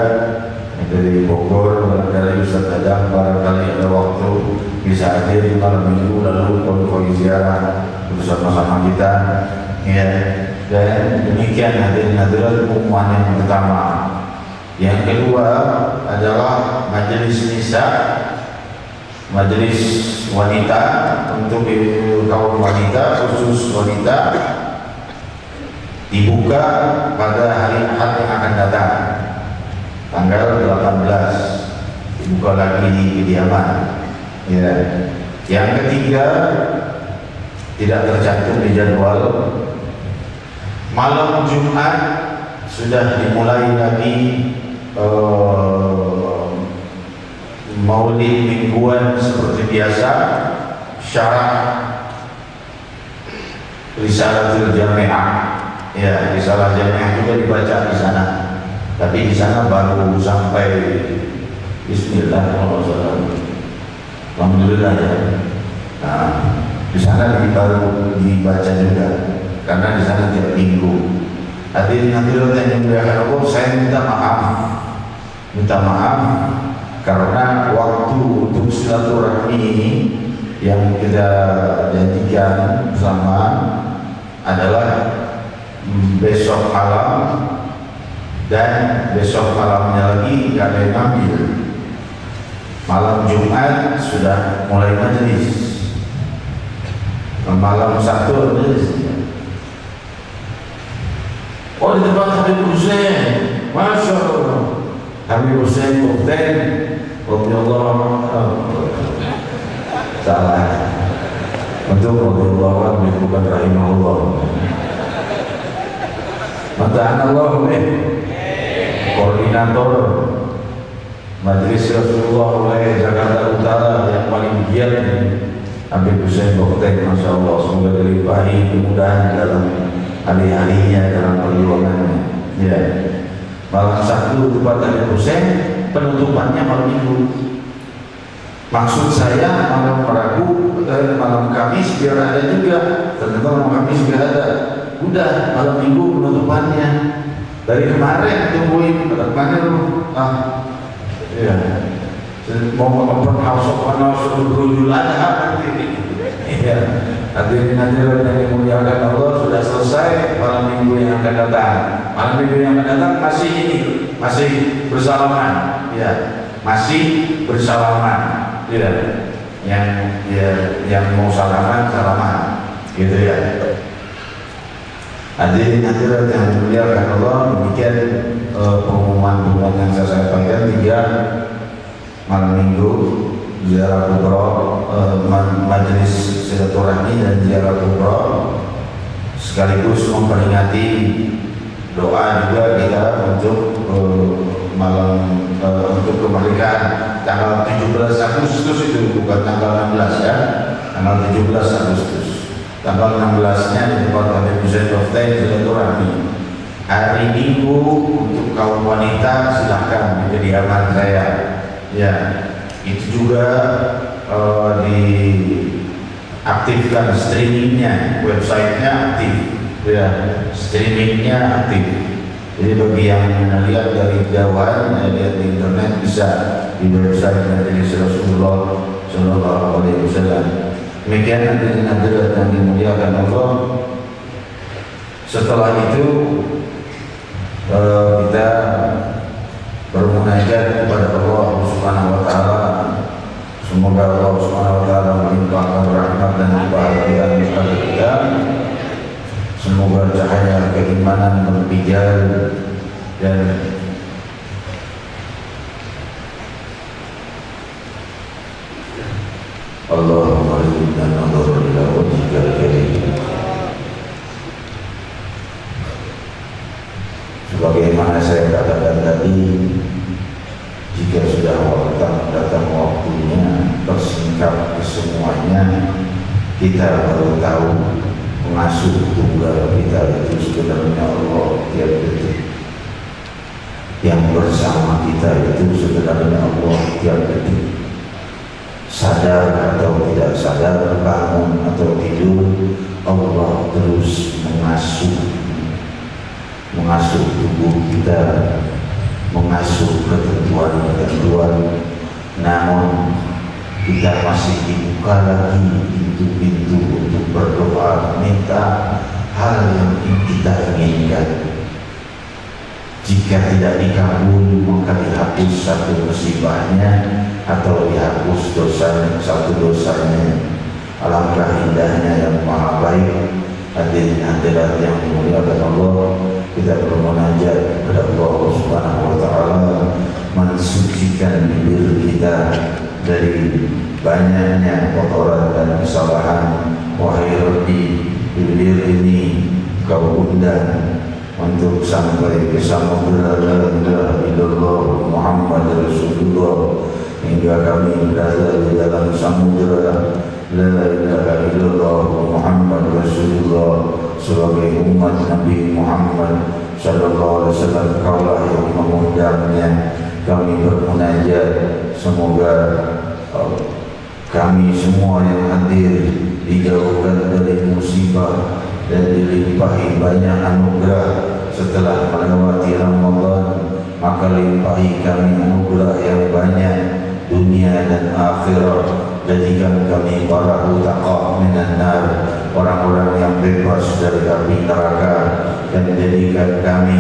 dari Bogor, dari Ustaz Dadang, barangkali ada waktu bisa hadir di malam Minggu lalu konvoi ziarah bersama-sama kita. Ya, dan demikian hadirin hadirat pengumuman yang pertama. Yang kedua adalah majelis nisa, majelis wanita untuk kaum wanita, khusus wanita, dibuka pada hari Ahad yang akan datang, tanggal 18, dibuka lagi di kediaman. Ya. Yang ketiga, tidak tercantum di jadwal, malam Jumat sudah dimulai lagi maulid mingguan seperti biasa. Syarah Risalatul Jami'ah, ya, Risalah Jami'ah juga dibaca di sana. Tapi di sana baru sampai Bismillahirrahmanirrahim. Alhamdulillah ya. Nah, di sana baru dibaca juga, karena di sana tiap minggu. Hadirin hadirat yang dimuliakan Allah, saya minta maaf karena waktu untuk silaturahmi ini yang kita janjikan bersama adalah besok malam dan besok malamnya lagi karena ngambil. Malam Jumat sudah mulai majelis, malam Sabtu majelis. Oh, di tempat Habib Hussein, Masya Allah, Habib Hussein Mukhtar radhiyallahu salah untuk radhiyallahu anhu, bukan rahimahullah. Mata'an Allah koordinator Majelis Rasulullah oleh Jakarta Utara yang paling giat ini, Habib Hussein Boktek, Masya Allah, semoga dilimpahi kemudahan dalam hari-harinya, dalam perjuangannya. Ya, malam Sabtu tempat Habib Hussein, penutupannya malam Minggu. Maksud saya malam Rabu, malam Kamis biar ada juga. Ternyata malam Kamis biar ada. Udah malam Minggu penutupannya. Dari kemarin tungguin, kemarin ya, mau open house berujul ada nanti. Ya, hadirin hadirat yang dimuliakan Allah, sudah selesai malam Minggu yang akan datang. Malam Minggu yang akan datang masih ini, masih bersalaman, ya, masih bersalaman, ya, yang mau salaman, gitu ya. Hadirin hadirat yang dimuliakan Allah, demikian pengumuman yang saya sampaikan. 3 malam Minggu ziarah kubra, majelis silaturahmi dan ziarah kubra, sekaligus memperingati doa juga kita untuk malam untuk kemerdekaan tanggal 17 Agustus itu, bukan tanggal 16 ya, tanggal 17 Agustus. Tanggal 16-nya di tempat Habib Hussein Boktek silaturahmi. Hari Minggu untuk kaum wanita silahkan menjadi aman saya. Ya, itu juga diaktifkan streamingnya, websitenya aktif. Ya, streamingnya aktif. Jadi bagi yang lihat dari jauhan, lihat di internet bisa di website Majelis Rasulullah Sallallahu Alaihi Wasallam. Demikian hadirin hadirat yang dimuliakan Allah. Setelah itu kita bermunajat kepada Allah Subhanahu Wa Taala. Semoga Allah Subhanahu Wa Taala melimpahkan rahmat dan kebahagiaan kepada kita. Semoga cahaya keimanan berpijar dan Allahumma rizqna nadhara ila wajhikal karim. Sebagaimana saya katakan tadi, jika sudah datang waktunya tersingkap kesemuanya, kita baru tahu pengasuh tunggal kita itu sebenarnya Allah tiap detik. Yang bersama kita itu sebenarnya Allah tiap detik. Sadar atau tidak sadar, bangun atau tidur, Allah terus mengasuh tubuh kita, mengasuh ketentuan-ketentuan. Namun kita masih dibuka lagi pintu-pintu untuk berdoa, minta hal yang kita inginkan. Jika tidak dikabul, maka dihapus satu musibahnya atau dihapus satu dosanya. Alangkah indahnya yang maha baik. Hadirin hadirat yang dimuliakan Allah, kita bermunajat kepada Allah Subhanahu Wa Taala, mensucikan bibir kita dari banyaknya kotoran dan kesalahan. Wahai Rabbi, bibir ini Kau undang untuk sampai ke samudra la ilaha illallah Muhammad Rasulullah, hingga kami berada di dalam samudra la ilaha illallah Muhammad Rasulullah sebagai umat Nabi Muhammad sallallahu alaihi wasallam. Kaulah yang mengundangnya. Kami bermunajat, semoga kami semua yang hadir dijauhkan dari musibah dan dilimpahi banyak anugerah. Setelah melewati Ramadan, maka limpahi kami anugerah yang banyak dunia dan akhirat. Jadikan kami para utaqah minan nar, orang-orang yang bebas dari api neraka, dan jadikan kami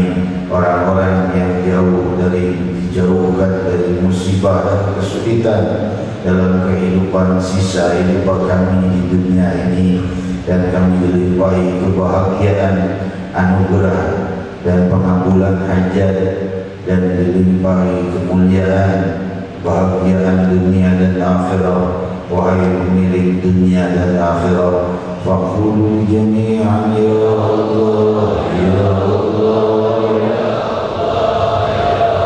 orang-orang yang dijauhkan dari musibah dan kesulitan dalam kehidupan sisa hidup kami di dunia ini, dan kami dilimpahi kebahagiaan, anugerah dan pengabulan hajat, dan dilimpahi kemuliaan, kebahagiaan dunia dan akhirat. Wahai pemilik dunia dan akhirat, faqulu jami'an ya Allah, ya Allah, ya Allah, ya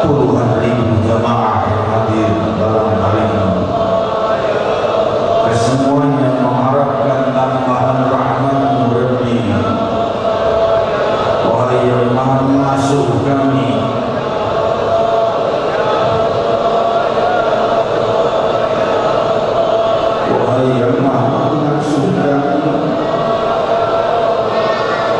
puluhan ribu jamaah yang hadir dalam hari ini. Kesemuanya mengharapkan tambahan rahmat-Mu Rabbi. Wahai yang Maha Mengasuh kami, wahai yang Maha Mengasuh kami,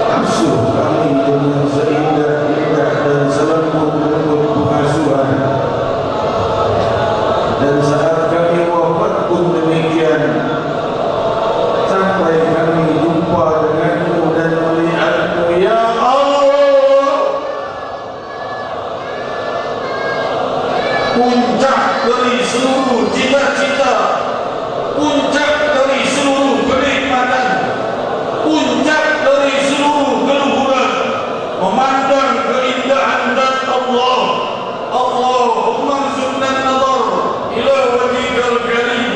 asuh kami dengan seindah-indah dan selembut-lembut pengasuhan. Dan saat kami wafat pun demikian, sampai kami jumpa denganmu dan melihatmu, ya Allah. Puncak dari seluruh cita-cita, puncak dari seluruh kenikmatan, puncak dari seluruh keluhuran, memandang keindahan zat Allah. Allahumma arzuqna an-nazar ila wajhikal karim.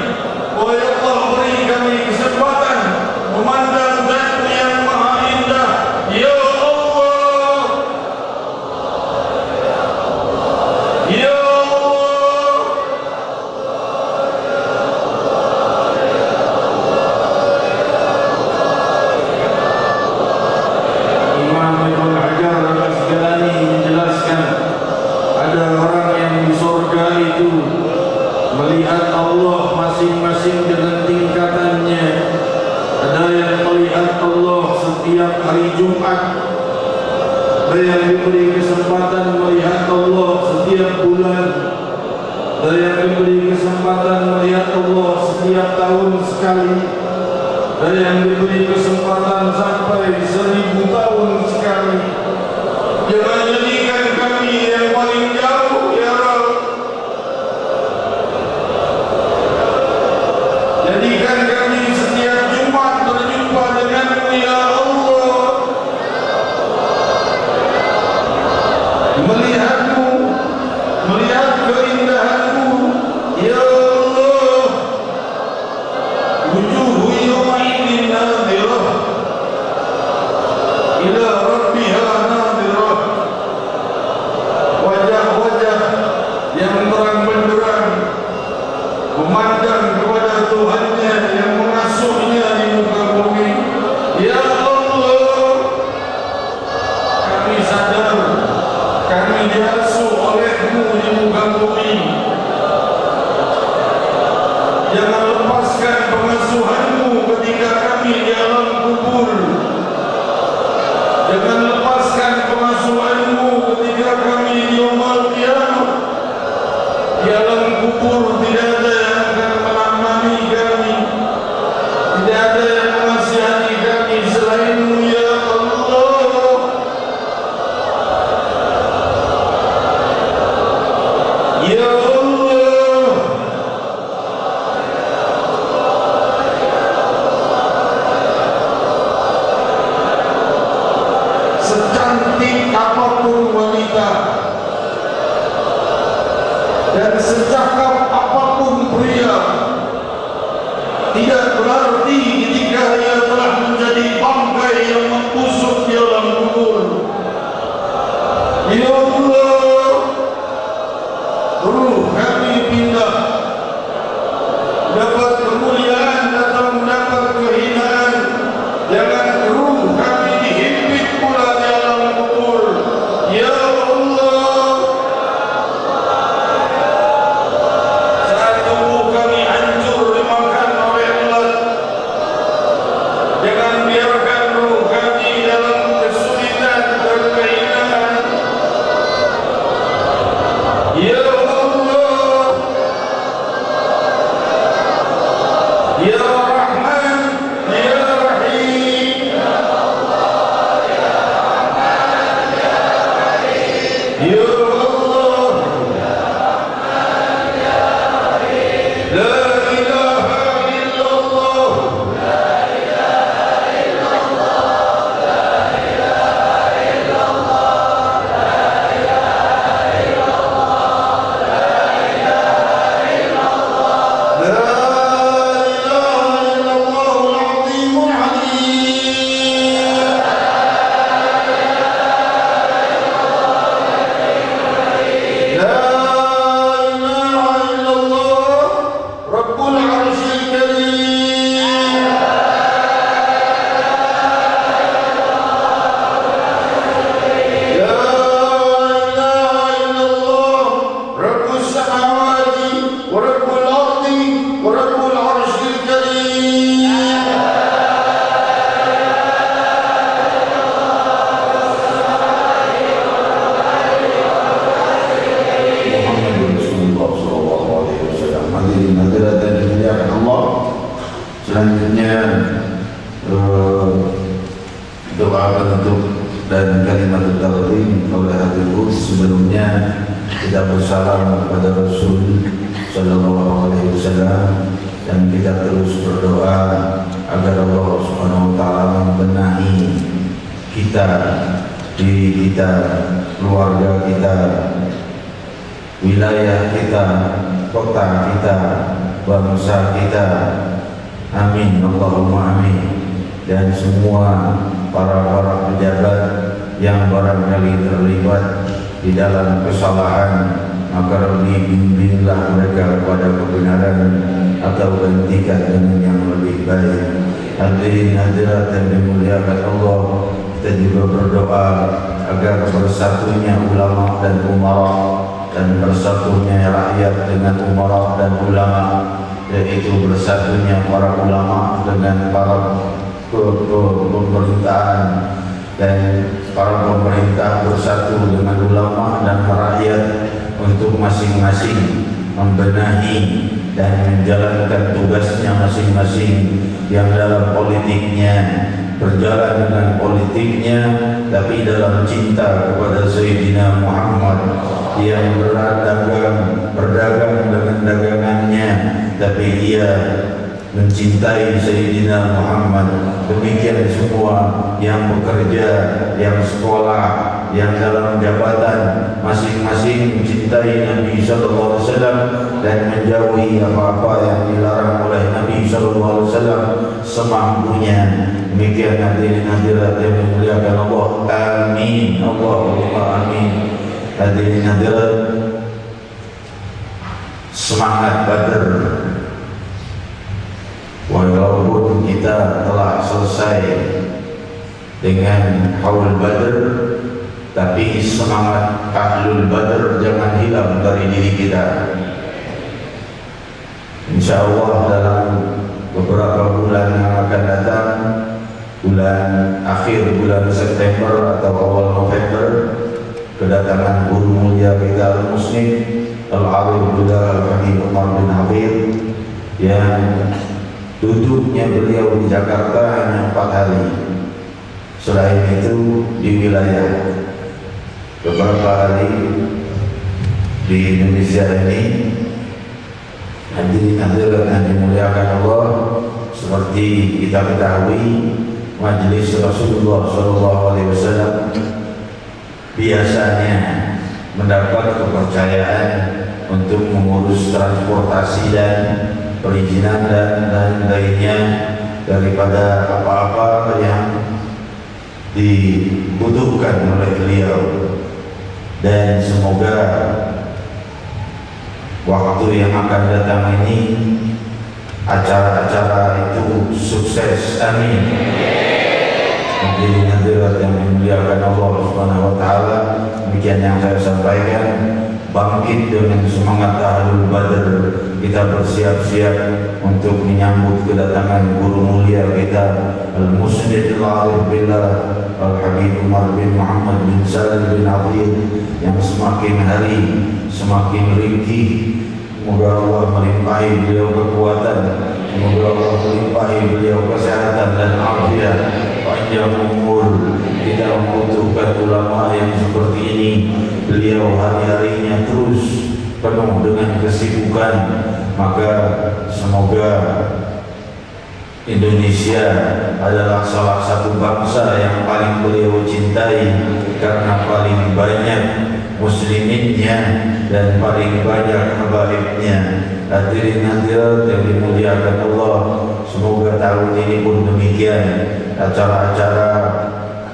Wahai Allah, beri kami kesempatan memandang zat-Mu yang maha indah, ya Allah. Ya Allah. Imam Ibn Hajar Al-Asqalani menjelaskan, ada orang yang di surga itu melihat Allah masing-masing dengan tingkatannya. Ada yang melihat Allah setiap hari Jumat, ada yang diberi kesempatan melihat Allah setiap bulan, ada yang diberi kesempatan melihat Allah setiap tahun sekali, ada yang diberi kesempatan sampai 1000 tahun sekali. Jangan jadikan kami yang paling jauh, ya Rabb. Jadikan kami setiap Jumat berjumpa dengan-Mu, ya Allah. Melihat-Mu, melihat keindahan-Mu, ya Allah. Wujuhu yawma'idin nadhirah ila rabbiha nadhirah. Wajah-wajah yang terang benderang memandang kepada Tuhannya yang mengasuhnya di muka bumi. Ya Allah, kami sadar kami diasuh oleh-Mu di muka bumi. Jangan lepaskan pengasuhan-Mu ketika kami di alam kubur. Jangan lepaskan pengasuhan-Mu ketika kami di yaumul qiyamah. Di alam kubur tidak ada yang akan menemani kami, tidak ada yang mengasihani kami selain-Mu, ya Allah. Ya Allah. Secantik apapun wanita dan secakap apapun pria, tidak berarti ketika ia telah menjadi bangkai yang membusuk di alam kubur. Ya Allah, ruh kami pindah, dapat kemuliaan atau mendapat kehinaan. Jangan ruh kami dihimpit pula di alam kubur, ya Allah. Saat tubuh kami hancur dimakan oleh ulat, jangan biarkan ruh kami dalam kesulitan dan kehinaan, ya Allah. kita bersalam kepada Rasul Sallallahu Alaihi Wasallam, dan kita terus berdoa agar Allah Subhanahu Wa Taala membenahi kita, diri kita, keluarga kita, wilayah kita, kota kita, bangsa kita. Amin, Allahumma amin. Dan semua para pejabat yang barangkali terlibat di dalam kesalahan, maka bimbinglah mereka kepada kebenaran atau gantikan dengan yang lebih baik. Hadirin hadirat yang dimuliakan Allah, kita juga berdoa agar bersatunya ulama dan umara, dan bersatunya rakyat dengan umara dan ulama, yaitu bersatunya para ulama dengan para pemerintahan, dan para pemerintah bersatu dengan ulama dan rakyat untuk masing-masing membenahi dan menjalankan tugasnya masing-masing, yang dalam politiknya berjalan dengan politiknya, tapi dalam cinta kepada Sayyidina Muhammad, yang berdagang dengan dagangannya, tapi dia mencintai Sayyidina Muhammad. Demikian semua yang bekerja, yang sekolah, yang dalam jabatan, masing-masing mencintai Nabi Sallallahu Alaihi Wasallam dan menjauhi apa-apa yang dilarang oleh Nabi Sallallahu Alaihi Wasallam semampunya. Demikian hadirin hadirat yang dimuliakan Allah. Amin, Allahumma amin. Hadirin hadirat, semangat Badr. Walaupun kita telah selesai dengan Haul Badr, tapi semangat Ahlul Badr jangan hilang dari diri kita. Insya Allah dalam beberapa bulan yang akan datang, bulan akhir bulan September atau awal November, kedatangan guru mulia kita Al-Muslim Al-Arif Al-Habib Umar bin Hafid, yang duduknya beliau di Jakarta hanya 4 hari. Selain itu di wilayah beberapa hari di Indonesia ini. Hadirin hadirat yang dimuliakan Allah, seperti kita ketahui, Majelis Rasulullah SAW biasanya mendapat kepercayaan untuk mengurus transportasi dan perizinan dan lainnya daripada apa-apa yang dibutuhkan oleh beliau. Dan semoga waktu yang akan datang ini acara-acara itu sukses. Amin. Hadirin hadirat yang dimuliakan Allah Subhanahu Wa Taala, demikian yang saya sampaikan. Bangkit dengan semangat Ahlul Badr, kita bersiap-siap untuk menyambut kedatangan guru mulia kita Al-Musnid Al-Arif Billah Al-Habib Umar bin Muhammad bin Salim bin Abdil, yang semakin hari semakin ringkih. Semoga Allah melimpahi beliau kekuatan, semoga Allah melimpahi beliau kesehatan dan afiat, panjang umur. Kita membutuhkan ulama yang seperti ini. Beliau hari-harinya terus penuh dengan kesibukan, maka semoga Indonesia adalah salah satu bangsa yang paling beliau cintai, karena paling banyak musliminnya dan paling banyak habaibnya. Hadirin hadirat yang dimuliakan Allah, semoga tahun ini pun demikian, acara-acara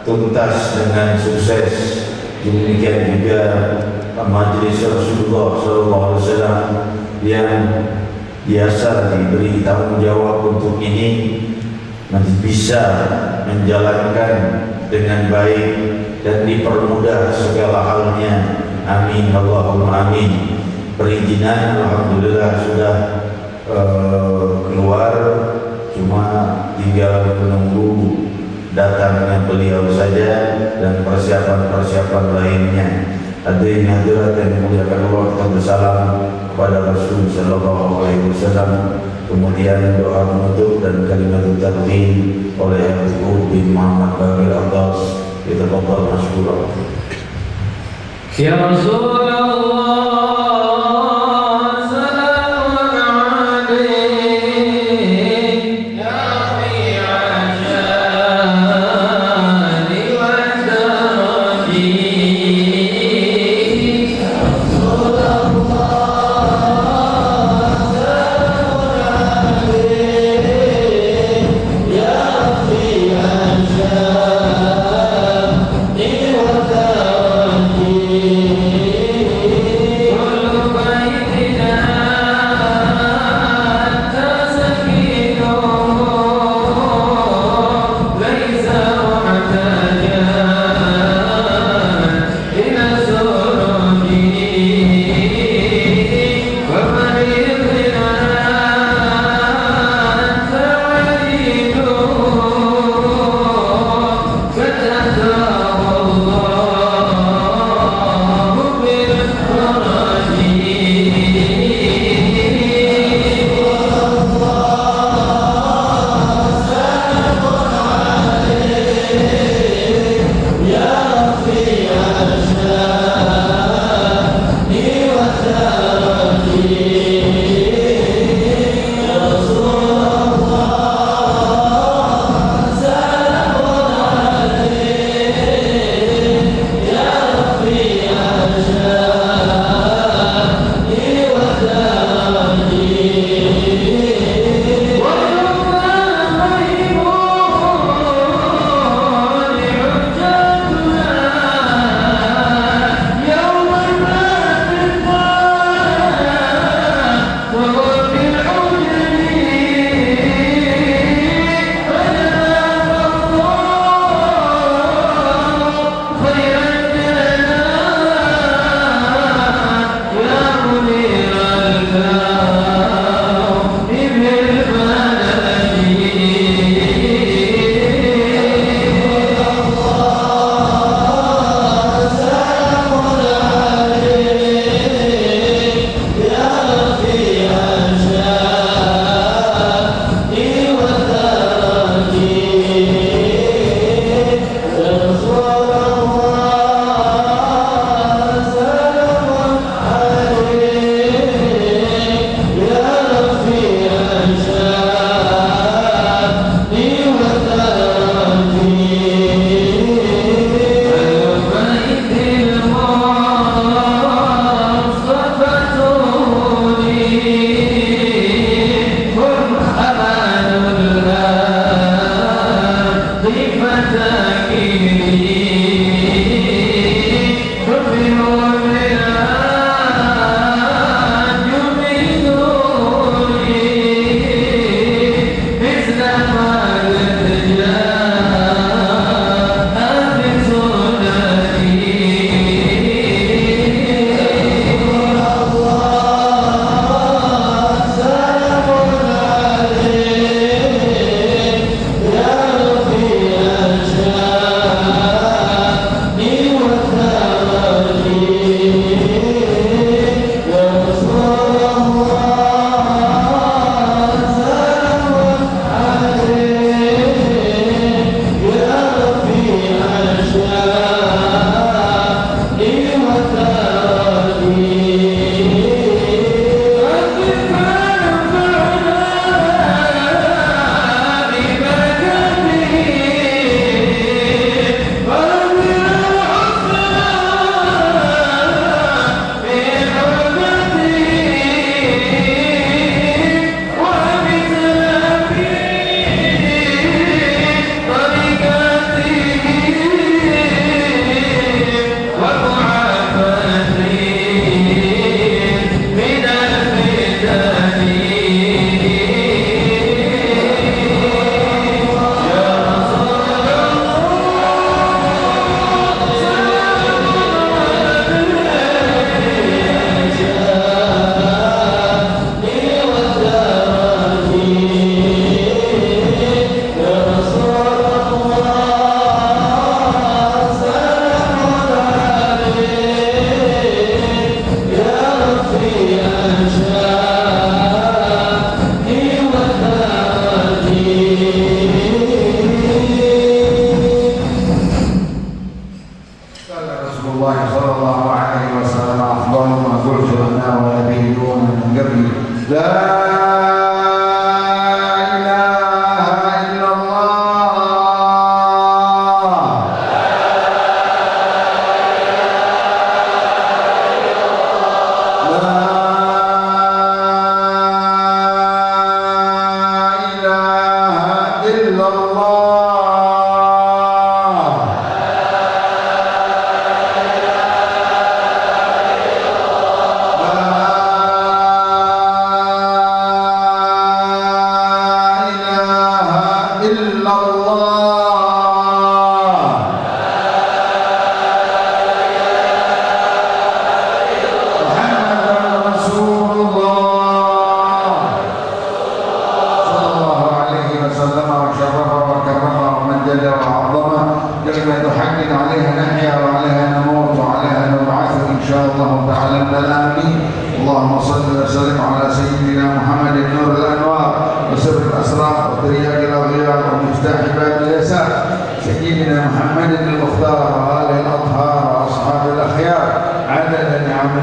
tuntas dengan sukses. Demikian juga Majelis Rasulullah SAW yang biasa diberi tanggung jawab untuk ini bisa menjalankan dengan baik dan dipermudah segala halnya. Amin, Allahumma amin. Perizinan alhamdulillah sudah keluar, cuma tinggal menunggu datangnya beliau saja dan persiapan-persiapan lainnya. Hadirin hadirat yang dimuliakan Allah, kita bersalam kepada Rasul Sallallahu Alaihi Wasallam. Kemudian doa menutup dan kalimat takbir oleh Habib bin Muhammad Bagir Atas. Kita berdoa masyhur. Ya Rasulullah.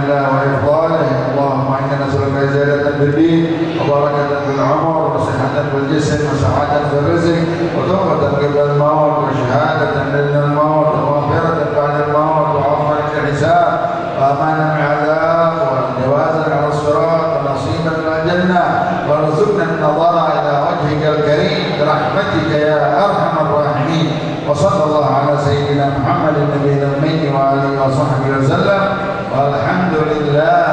الله وإفضاله برحمتك يا أرحم الراحمين. وصلى الله على سيدنا محمد النبي الأمي وآله وصحبه وسلم، والحمد لله